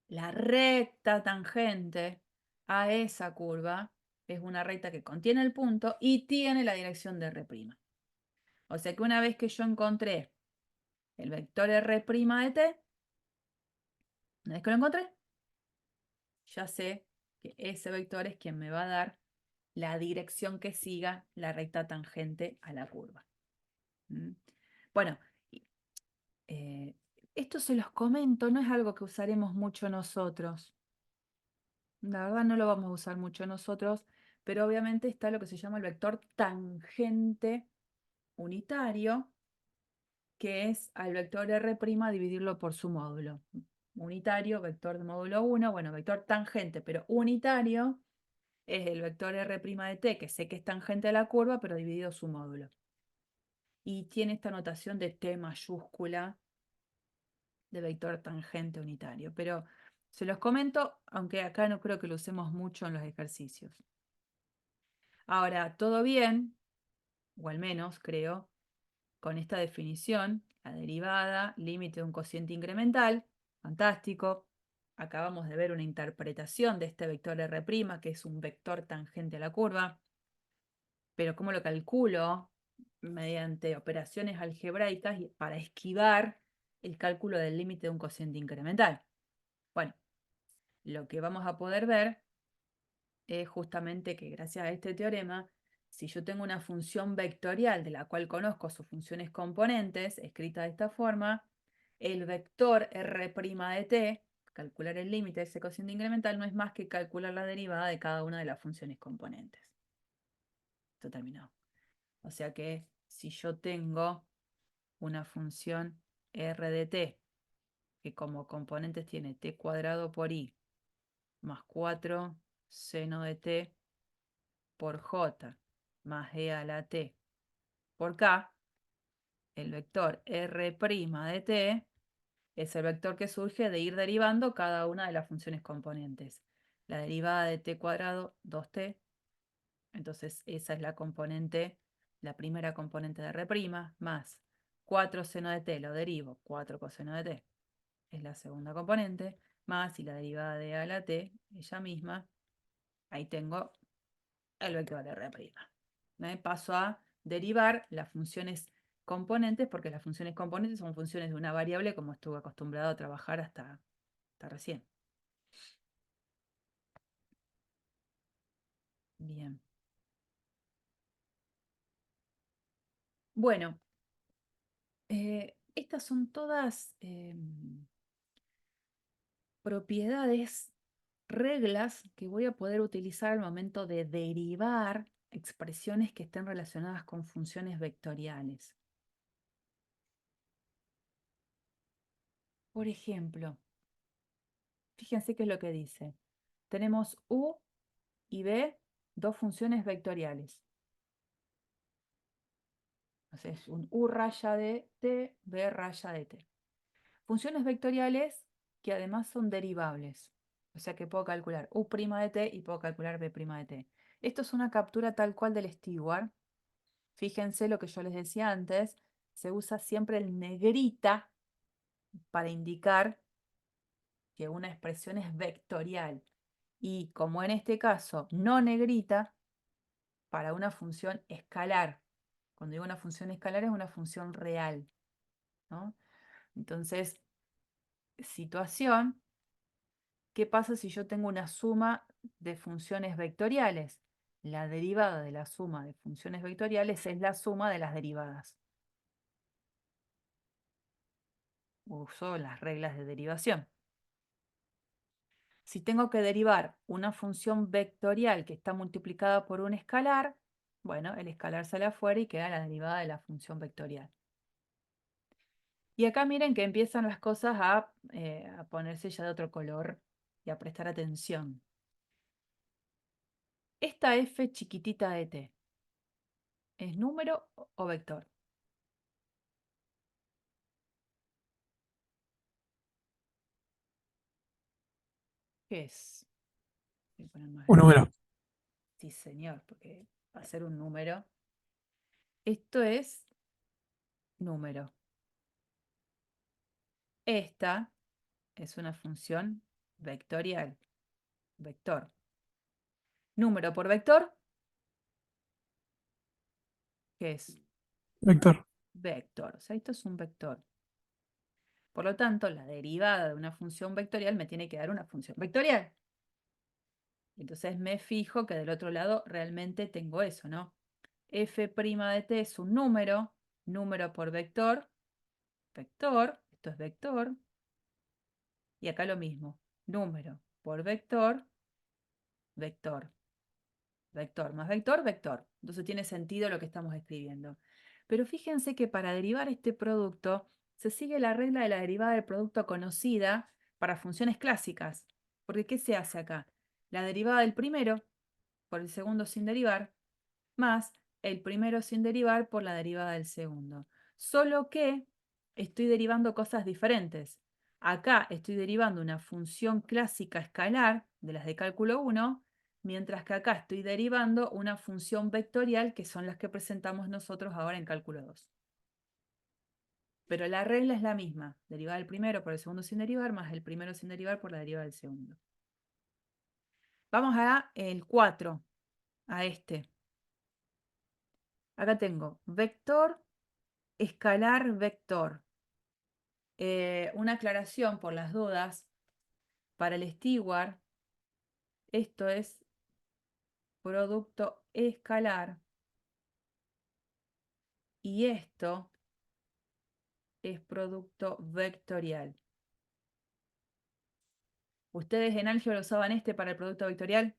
La recta tangente a esa curva es una recta que contiene el punto y tiene la dirección de R'. O sea que una vez que yo encontré el vector R' de t, una vez que lo encontré, ya sé que ese vector es quien me va a dar la dirección que siga la recta tangente a la curva. ¿Mm? Bueno, eh, esto se los comento, no es algo que usaremos mucho nosotros. La verdad no lo vamos a usar mucho nosotros, pero obviamente está lo que se llama el vector tangente unitario, que es al vector R' dividirlo por su módulo. Unitario, vector de módulo 1, bueno, vector tangente, pero unitario es el vector R' de t, que sé que es tangente a la curva, pero dividido su módulo. Y tiene esta notación de t mayúscula de vector tangente unitario. Pero se los comento, aunque acá no creo que lo usemos mucho en los ejercicios. Ahora, todo bien, o al menos creo, con esta definición, la derivada, límite de un cociente incremental, fantástico. Acabamos de ver una interpretación de este vector R', que es un vector tangente a la curva. Pero ¿cómo lo calculo? Mediante operaciones algebraicas para esquivar el cálculo del límite de un cociente incremental. Bueno, lo que vamos a poder ver es justamente que gracias a este teorema, si yo tengo una función vectorial de la cual conozco sus funciones componentes, escrita de esta forma, el vector R' de t, calcular el límite de ese cociente incremental, no es más que calcular la derivada de cada una de las funciones componentes. Esto terminó. O sea que si yo tengo una función R de t, que como componentes tiene t cuadrado por i más 4 seno de t por j más e a la t por k, el vector R' de t es el vector que surge de ir derivando cada una de las funciones componentes. La derivada de t cuadrado, 2t, entonces esa es la componente, la primera componente de R', más 4 seno de t, lo derivo, 4 coseno de t, es la segunda componente, más y la derivada de a a la t, ella misma, ahí tengo el vector de R'. Paso a derivar las funciones componentes, porque las funciones componentes son funciones de una variable como estuve acostumbrado a trabajar hasta recién. Bien. Bueno, estas son todas propiedades, reglas que voy a poder utilizar al momento de derivar expresiones que estén relacionadas con funciones vectoriales. Por ejemplo, fíjense qué es lo que dice. Tenemos u y b, dos funciones vectoriales. O sea, es un U raya de t, B raya de t. Funciones vectoriales que además son derivables. O sea que puedo calcular U' de t y puedo calcular B' de t. Esto es una captura tal cual del steward. Fíjense lo que yo les decía antes. Se usa siempre el negrita para indicar que una expresión es vectorial. Y como en este caso, no negrita, para una función escalar. Cuando digo una función escalar es una función real, ¿no? Entonces, situación, ¿qué pasa si yo tengo una suma de funciones vectoriales? La derivada de la suma de funciones vectoriales es la suma de las derivadas. Uso las reglas de derivación. Si tengo que derivar una función vectorial que está multiplicada por un escalar, bueno, el escalar sale afuera y queda la derivada de la función vectorial. Y acá miren que empiezan las cosas a ponerse ya de otro color y a prestar atención. Esta f chiquitita de t, ¿es número o vector? ¿Qué es? Voy a poner más Un grande. número. Sí, señor, porque va a ser un número. Esto es número. Esta es una función vectorial. Vector. Número por vector, ¿qué es? Vector. Vector. O sea, esto es un vector. Por lo tanto, la derivada de una función vectorial me tiene que dar una función vectorial. Entonces me fijo que del otro lado realmente tengo eso, ¿no? F' de t es un número, número por vector, vector, esto es vector, y acá lo mismo, número por vector, vector, vector más vector, vector. Entonces tiene sentido lo que estamos escribiendo. Pero fíjense que para derivar este producto se sigue la regla de la derivada del producto conocida para funciones clásicas. Porque ¿qué se hace acá? La derivada del primero por el segundo sin derivar, más el primero sin derivar por la derivada del segundo. Solo que estoy derivando cosas diferentes. Acá estoy derivando una función clásica escalar de las de cálculo 1, mientras que acá estoy derivando una función vectorial que son las que presentamos nosotros ahora en cálculo 2. Pero la regla es la misma, derivar el primero por el segundo sin derivar, más el primero sin derivar por la derivada del segundo. Vamos a el 4, a este. Acá tengo vector, escalar, vector. Una aclaración por las dudas. Para el steward, esto es producto escalar y esto es producto vectorial. ¿Ustedes en álgebra usaban este para el producto vectorial?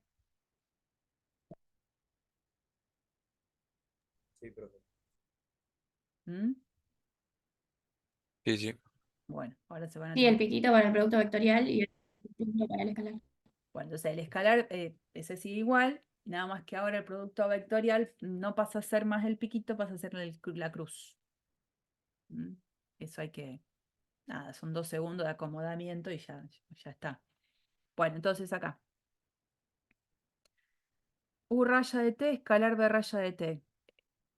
Sí, profe. ¿Mm? Sí, sí. Bueno, ahora se van a Sí, tener. el piquito para el producto vectorial y el piquito para el escalar. Bueno, entonces el escalar ese sigue igual, nada más que ahora el producto vectorial no pasa a ser más el piquito, pasa a ser la cruz. ¿Mm? Eso hay que, nada, son 2 segundos de acomodamiento y ya está. Bueno, entonces acá. U raya de t, escalar B raya de t.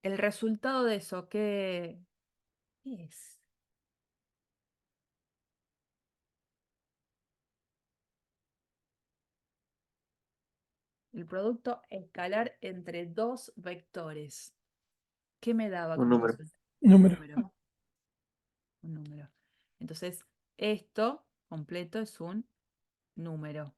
El resultado de eso, ¿qué es? El producto escalar entre dos vectores. ¿Qué me daba Un como número. resultado? Número. Un número. Entonces, esto completo es un número.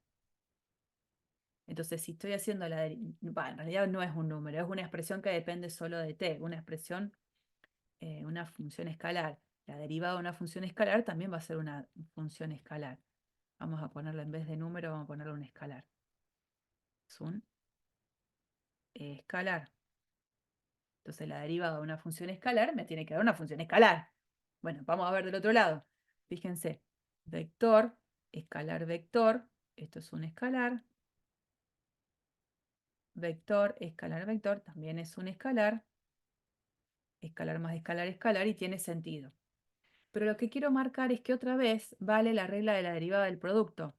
Entonces, si estoy haciendo en realidad no es un número, es una expresión que depende solo de t, una expresión, una función escalar. La derivada de una función escalar también va a ser una función escalar. Vamos a ponerlo en vez de número, vamos a ponerlo un escalar. Es un escalar. Entonces, la derivada de una función escalar me tiene que dar una función escalar. Bueno, vamos a ver del otro lado. Fíjense, vector, escalar, vector. Esto es un escalar. Vector, escalar, vector, también es un escalar. escalar más escalar, escalar, y tiene sentido. Pero lo que quiero marcar es que otra vez vale la regla de la derivada del producto.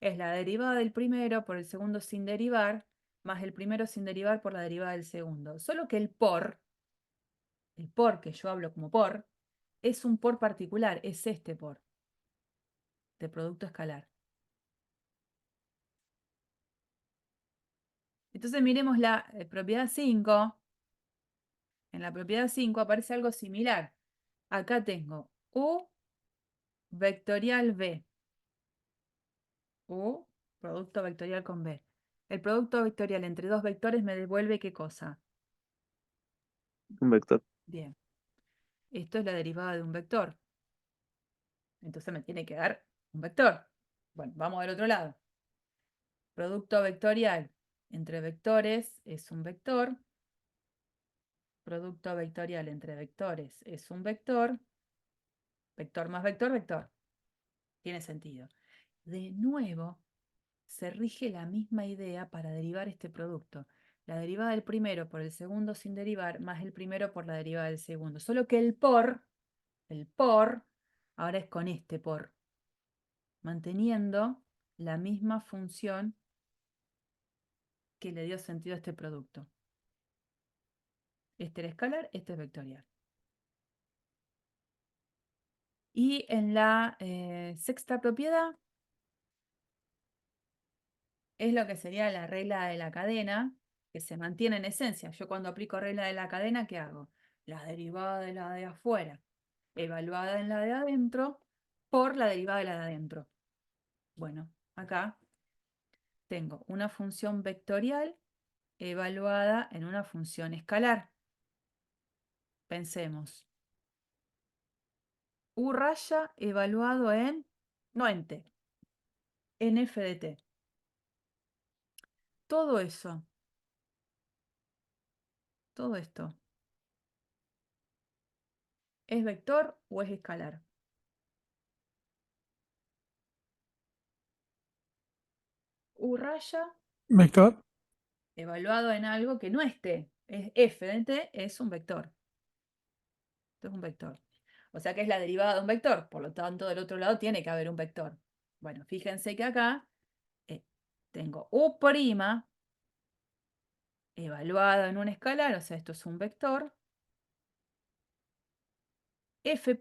Es la derivada del primero por el segundo sin derivar, más el primero sin derivar por la derivada del segundo. Solo que el por que yo hablo como por, es un por particular, es este por, de producto escalar. Entonces miremos la propiedad 5. En la propiedad 5 aparece algo similar. Acá tengo U vectorial B. U, producto vectorial con B. El producto vectorial entre dos vectores me devuelve ¿qué cosa? Un vector. Bien. Esto es la derivada de un vector. Entonces me tiene que dar un vector. Bueno, vamos al otro lado. Producto vectorial entre vectores es un vector. Producto vectorial entre vectores es un vector. Vector más vector, vector. Tiene sentido. De nuevo, se rige la misma idea para derivar este producto. La derivada del primero por el segundo sin derivar, más el primero por la derivada del segundo. Solo que el por, ahora es con este por, manteniendo la misma función que le dio sentido a este producto. Este era escalar, este es vectorial. Y en la sexta propiedad es lo que sería la regla de la cadena, que se mantiene en esencia. Yo cuando aplico regla de la cadena, ¿qué hago? La derivada de la de afuera, evaluada en la de adentro, por la derivada de la de adentro. Bueno, acá tengo una función vectorial evaluada en una función escalar. Pensemos. U raya evaluado en, no en t, en f de t. Todo eso, todo esto, ¿es vector o es escalar? U raya Vector. evaluado en algo que no es t, es f de t, es un vector. Esto es un vector. O sea que es la derivada de un vector, por lo tanto del otro lado tiene que haber un vector. Bueno, fíjense que acá tengo U' evaluado en un escalar, o sea, esto es un vector. F',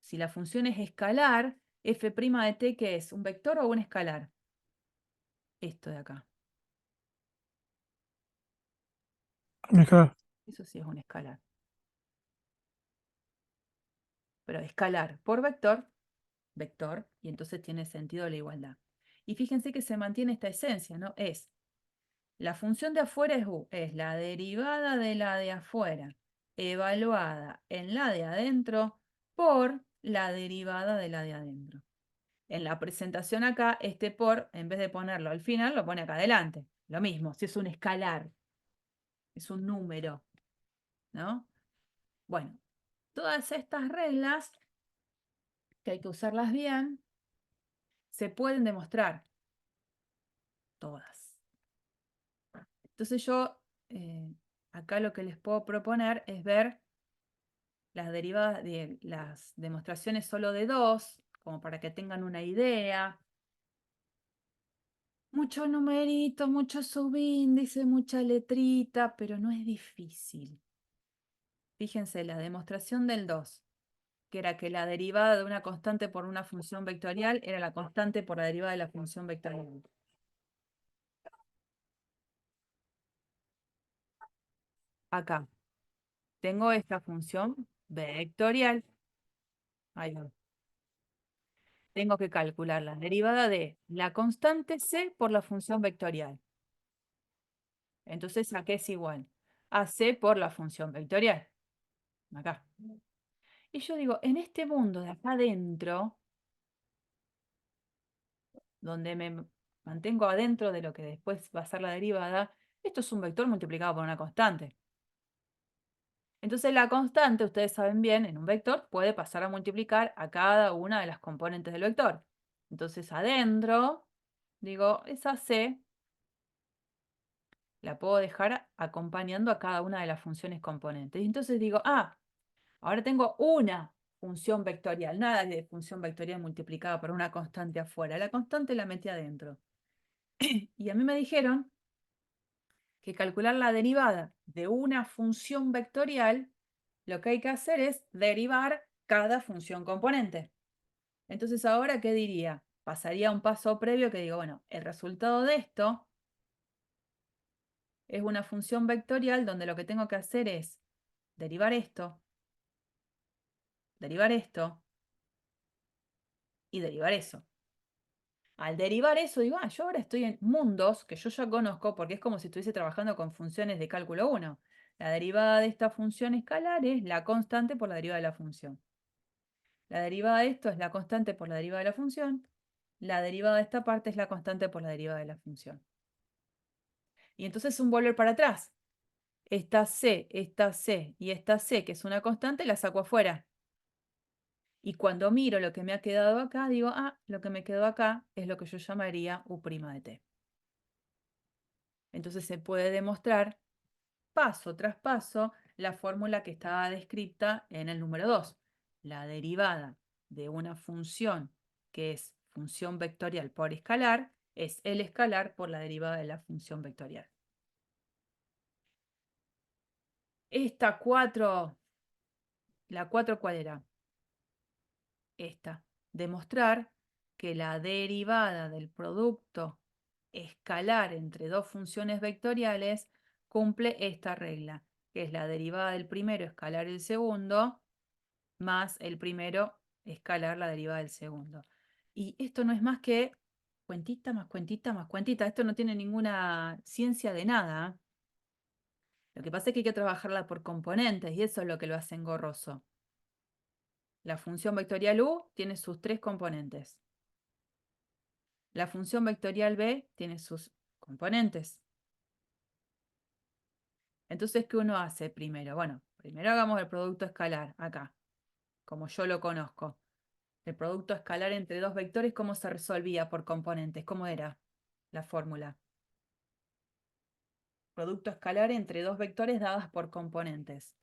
si la función es escalar, f' de t, ¿qué es? ¿Un vector o un escalar? Esto de acá. Vector. Eso sí es un escalar. Pero escalar por vector, vector, y entonces tiene sentido la igualdad. Y fíjense que se mantiene esta esencia, ¿no? Es la función de afuera es U, es la derivada de la de afuera, evaluada en la de adentro por la derivada de la de adentro. En la presentación acá, este por, en vez de ponerlo al final, lo pone acá adelante. Lo mismo, si es un escalar, es un número, ¿no? Bueno, todas estas reglas, que hay que usarlas bien, se pueden demostrar. Todas. Entonces yo, acá lo que les puedo proponer es ver las derivadas de las demostraciones solo de dos, como para que tengan una idea. Mucho numerito, mucho subíndice, mucha letrita, pero no es difícil. Fíjense, la demostración del 2, que era que la derivada de una constante por una función vectorial era la constante por la derivada de la función vectorial. Acá tengo esta función vectorial. Ahí va. Tengo que calcular la derivada de la constante c por la función vectorial. Entonces, ¿a qué es igual? A c por la función vectorial. Acá. Y yo digo, en este mundo de acá adentro, donde me mantengo adentro de lo que después va a ser la derivada, esto es un vector multiplicado por una constante. Entonces la constante, ustedes saben bien, en un vector puede pasar a multiplicar a cada una de las componentes del vector. Entonces adentro, digo, esa c La puedo dejar acompañando a cada una de las funciones componentes. Y entonces digo, ahora tengo una función vectorial, nada de función vectorial multiplicada por una constante afuera. La constante la metí adentro. Y a mí me dijeron que calcular la derivada de una función vectorial, lo que hay que hacer es derivar cada función componente. Entonces, ¿ahora qué diría? Pasaría a un paso previo que digo, bueno, el resultado de esto es una función vectorial donde lo que tengo que hacer es derivar esto y derivar eso. Al derivar eso, digo, yo ahora estoy en mundos que yo ya conozco porque es como si estuviese trabajando con funciones de cálculo 1. La derivada de esta función escalar es la constante por la derivada de la función. La derivada de esto es la constante por la derivada de la función. La derivada de esta parte es la constante por la derivada de la función. Y entonces un volver para atrás. Esta C y esta C, que es una constante, la saco afuera. Y cuando miro lo que me ha quedado acá, digo, lo que me quedó acá es lo que yo llamaría U' de t. Entonces se puede demostrar paso tras paso la fórmula que estaba descrita en el número 2. La derivada de una función que es función vectorial por escalar es el escalar por la derivada de la función vectorial. Esta 4, ¿la 4 cuál era? Esta. Demostrar que la derivada del producto escalar entre dos funciones vectoriales cumple esta regla, que es la derivada del primero escalar el segundo, más el primero escalar la derivada del segundo. Y esto no es más que cuentita más cuentita más cuentita. Esto no tiene ninguna ciencia de nada. Lo que pasa es que hay que trabajarla por componentes y eso es lo que lo hace engorroso. La función vectorial u tiene sus 3 componentes. La función vectorial b tiene sus componentes. Entonces, ¿qué uno hace primero? Bueno, primero hagamos el producto escalar, acá, como yo lo conozco. El producto escalar entre dos vectores, ¿cómo se resolvía por componentes? ¿Cómo era la fórmula? Producto escalar entre dos vectores dadas por componentes.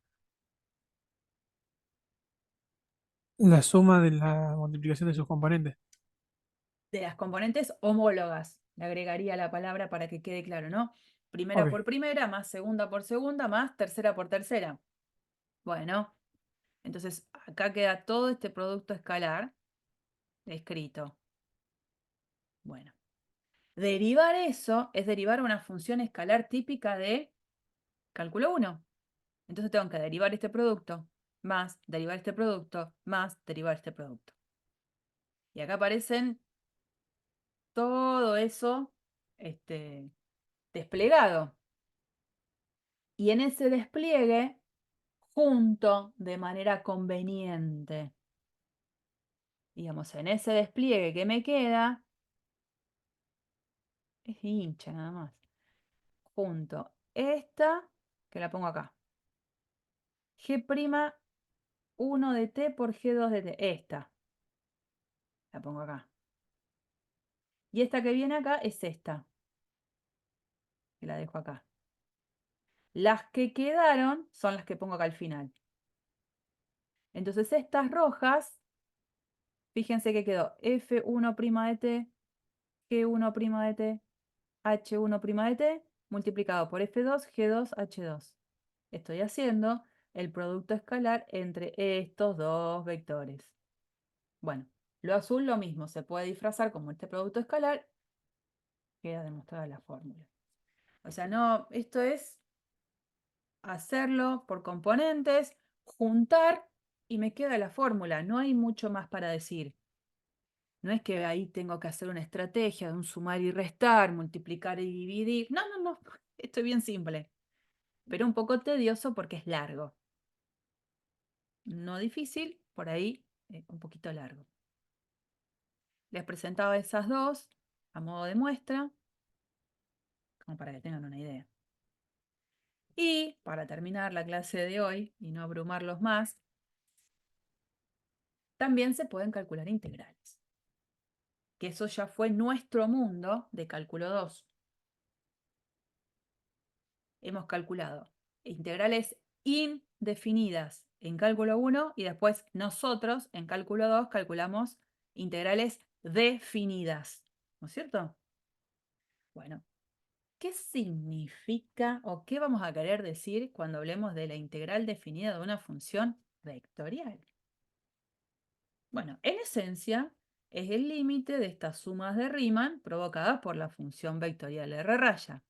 La suma de la multiplicación de sus componentes. De las componentes homólogas. Le agregaría la palabra para que quede claro, ¿no? Primera Ok. por primera, más segunda por segunda, más tercera por tercera. Bueno, entonces acá queda todo este producto escalar escrito. Bueno, derivar eso es derivar una función escalar típica de cálculo 1. Entonces tengo que derivar este producto, más derivar este producto, más derivar este producto. Y acá aparecen todo eso desplegado. Y en ese despliegue, junto de manera conveniente, digamos, en ese despliegue que me queda, es hincha nada más, junto esta, que la pongo acá, G'1 de t por G2 de t, esta, la pongo acá. Y esta que viene acá es esta, que la dejo acá. Las que quedaron son las que pongo acá al final. Entonces estas rojas, fíjense que quedó F1' de t, G1' de t, H1' de t, multiplicado por F2, G2, H2. Estoy haciendo el producto escalar entre estos dos vectores. Bueno, lo azul lo mismo, se puede disfrazar como este producto escalar, queda demostrada la fórmula. O sea, no, esto es hacerlo por componentes, juntar y me queda la fórmula. No hay mucho más para decir. No es que ahí tengo que hacer una estrategia de un sumar y restar, multiplicar y dividir. No, no, no. Esto es bien simple. Pero un poco tedioso porque es largo. No difícil, por ahí un poquito largo. Les presentaba esas dos a modo de muestra, como para que tengan una idea. Y para terminar la clase de hoy y no abrumarlos más, también se pueden calcular integrales. Que eso ya fue nuestro mundo de cálculo 2. hemos calculado integrales indefinidas en cálculo 1 y después nosotros en cálculo 2 calculamos integrales definidas, ¿no es cierto? Bueno, ¿qué significa o qué vamos a querer decir cuando hablemos de la integral definida de una función vectorial? Bueno, en esencia es el límite de estas sumas de Riemann provocadas por la función vectorial R raya.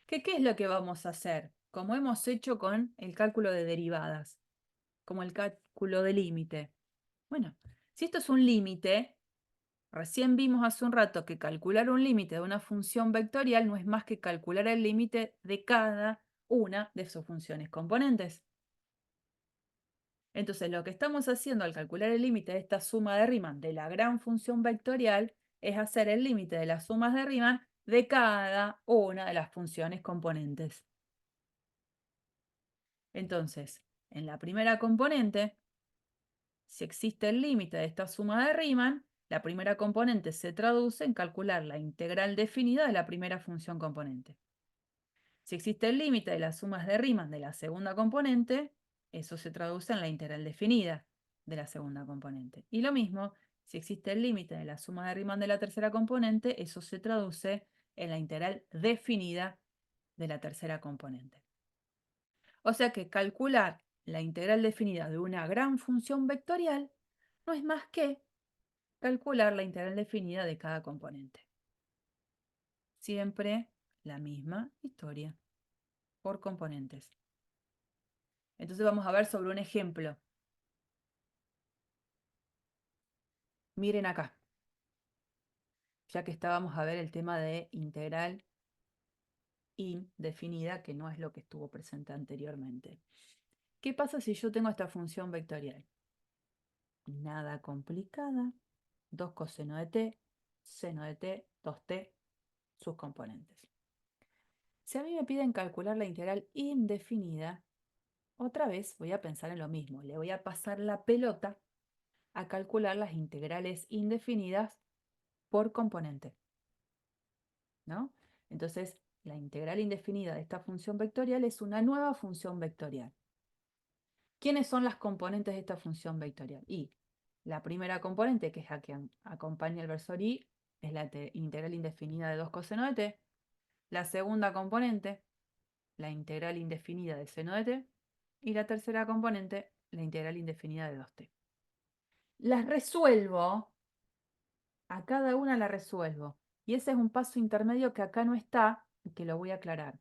¿Qué es lo que vamos a hacer? Como hemos hecho con el cálculo de derivadas, como el cálculo de límite. Bueno, si esto es un límite, recién vimos hace un rato que calcular un límite de una función vectorial no es más que calcular el límite de cada una de sus funciones componentes. Entonces, lo que estamos haciendo al calcular el límite de esta suma de Riemann de la gran función vectorial es hacer el límite de las sumas de Riemann de cada una de las funciones componentes. Entonces, en la primera componente, si existe el límite de esta suma de Riemann, la primera componente se traduce en calcular la integral definida de la primera función componente. Si existe el límite de las sumas de Riemann de la segunda componente, eso se traduce en la integral definida de la segunda componente. Y lo mismo, si existe el límite de la suma de Riemann de la tercera componente, eso se traduce en la integral definida de la tercera componente. O sea que calcular la integral definida de una gran función vectorial no es más que calcular la integral definida de cada componente. Siempre la misma historia, por componentes. Entonces vamos a ver sobre un ejemplo. Miren acá, ya que estábamos a ver el tema de integral indefinida, que no es lo que estuvo presente anteriormente. ¿Qué pasa si yo tengo esta función vectorial? Nada complicada. 2 coseno de t, seno de t, 2t, sus componentes. Si a mí me piden calcular la integral indefinida, otra vez voy a pensar en lo mismo. Le voy a pasar la pelota a calcular las integrales indefinidas por componente, ¿no? Entonces, la integral indefinida de esta función vectorial es una nueva función vectorial. ¿Quiénes son las componentes de esta función vectorial? Y la primera componente, que es la que acompaña el versor y, es la integral indefinida de 2 coseno de t. La segunda componente, la integral indefinida de seno de t. Y la tercera componente, la integral indefinida de 2t. Las resuelvo, a cada una la resuelvo. Y ese es un paso intermedio que acá no está y que lo voy a aclarar.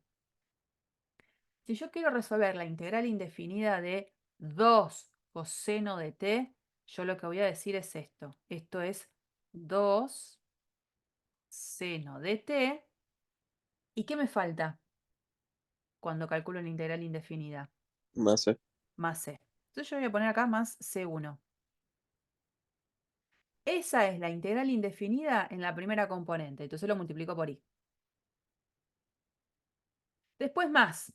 Si yo quiero resolver la integral indefinida de 2 coseno de t, yo lo que voy a decir es esto. Esto es 2 seno de t. ¿Y qué me falta cuando calculo la integral indefinida? Más C. Más c. Entonces yo voy a poner acá más c1. Esa es la integral indefinida en la primera componente. Entonces lo multiplico por i. Después más.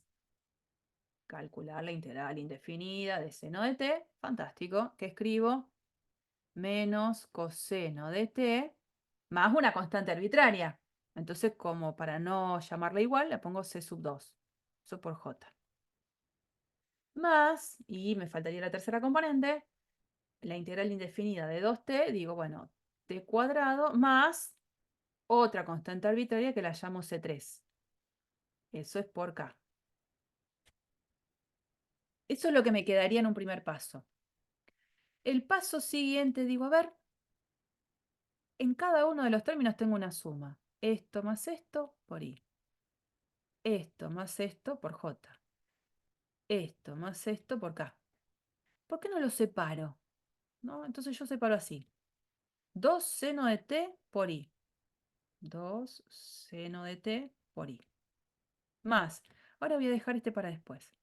Calcular la integral indefinida de seno de t. Fantástico. ¿Qué escribo? Menos coseno de t más una constante arbitraria. Entonces, como para no llamarla igual, le pongo c sub 2. Eso por j. Más, y me faltaría la tercera componente, la integral indefinida de 2t, digo, bueno, t cuadrado más otra constante arbitraria que la llamo c3. Eso es por k. Eso es lo que me quedaría en un primer paso. El paso siguiente, digo, a ver, en cada uno de los términos tengo una suma. Esto más esto por i. Esto más esto por j. Esto más esto por k. ¿Por qué no lo separo? ¿No? Entonces yo separo así. 2 seno de t por i. 2 seno de t por i. Más. Ahora voy a dejar este para después.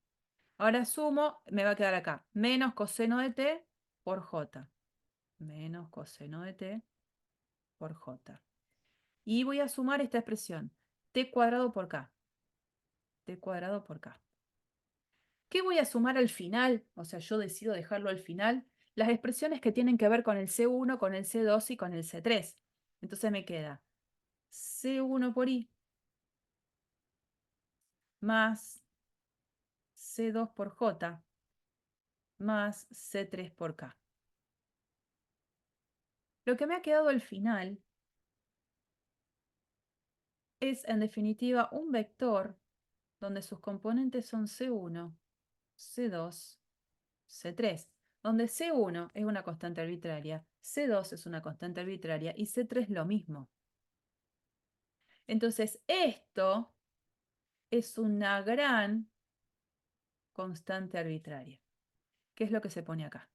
Ahora sumo, me va a quedar acá. Menos coseno de t por j. Menos coseno de t por j. Y voy a sumar esta expresión. T cuadrado por k. T cuadrado por k. ¿Qué voy a sumar al final? O sea, yo decido dejarlo al final. Las expresiones que tienen que ver con el C1, con el C2 y con el C3. Entonces me queda C1 por I más C2 por J más C3 por K. Lo que me ha quedado al final es, en definitiva, un vector donde sus componentes son C1, C2, C3, donde C1 es una constante arbitraria, C2 es una constante arbitraria y C3 lo mismo. Entonces, esto es una gran constante arbitraria. ¿Qué es lo que se pone acá?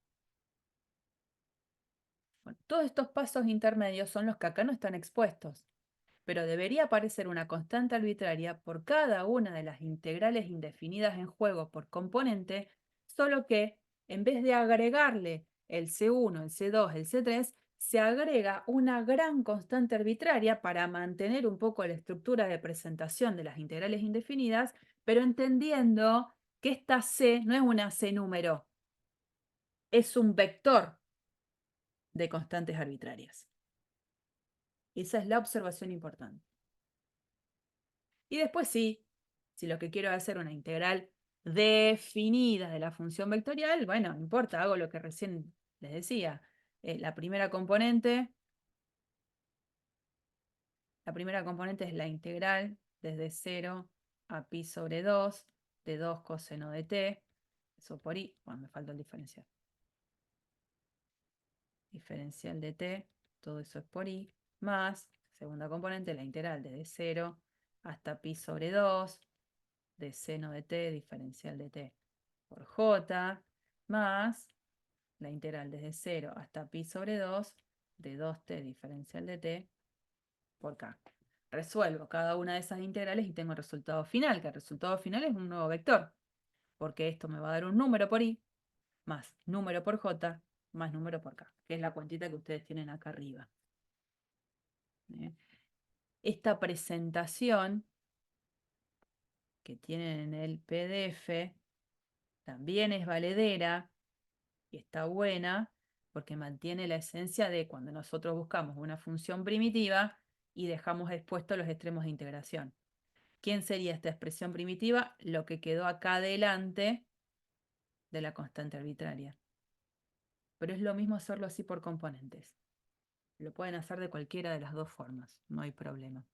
Bueno, todos estos pasos intermedios son los que acá no están expuestos, pero debería aparecer una constante arbitraria por cada una de las integrales indefinidas en juego por componente, solo que en vez de agregarle el C1, el C2, el C3, se agrega una gran constante arbitraria para mantener un poco la estructura de presentación de las integrales indefinidas, pero entendiendo que esta C no es una C número, es un vector de constantes arbitrarias. Esa es la observación importante. Y después sí, si lo que quiero es hacer una integral definida de la función vectorial, bueno, no importa, hago lo que recién les decía. La primera componente es la integral desde 0 a pi sobre 2 de 2 coseno de t, eso por i, bueno, me falta el diferencial. Diferencial de t, todo eso es por i, más, segunda componente, la integral desde 0 hasta pi sobre 2 de seno de t, diferencial de t por j, más la integral desde 0 hasta pi sobre 2 de 2t, diferencial de t por k. Resuelvo cada una de esas integrales y tengo el resultado final, que el resultado final es un nuevo vector, porque esto me va a dar un número por i, más número por j, más número por k, que es la cuentita que ustedes tienen acá arriba. Esta presentación que tienen en el PDF también es valedera y está buena porque mantiene la esencia de cuando nosotros buscamos una función primitiva y dejamos expuestos los extremos de integración. ¿Quién sería esta expresión primitiva? Lo que quedó acá delante de la constante arbitraria. Pero es lo mismo hacerlo así por componentes. Lo pueden hacer de cualquiera de las dos formas, no hay problema.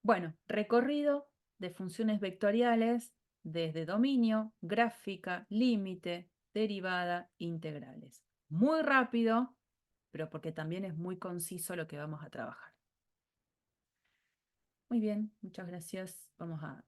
Bueno, recorrido de funciones vectoriales desde dominio, gráfica, límite, derivada, integrales. Muy rápido, pero porque también es muy conciso lo que vamos a trabajar. Muy bien, muchas gracias. Vamos a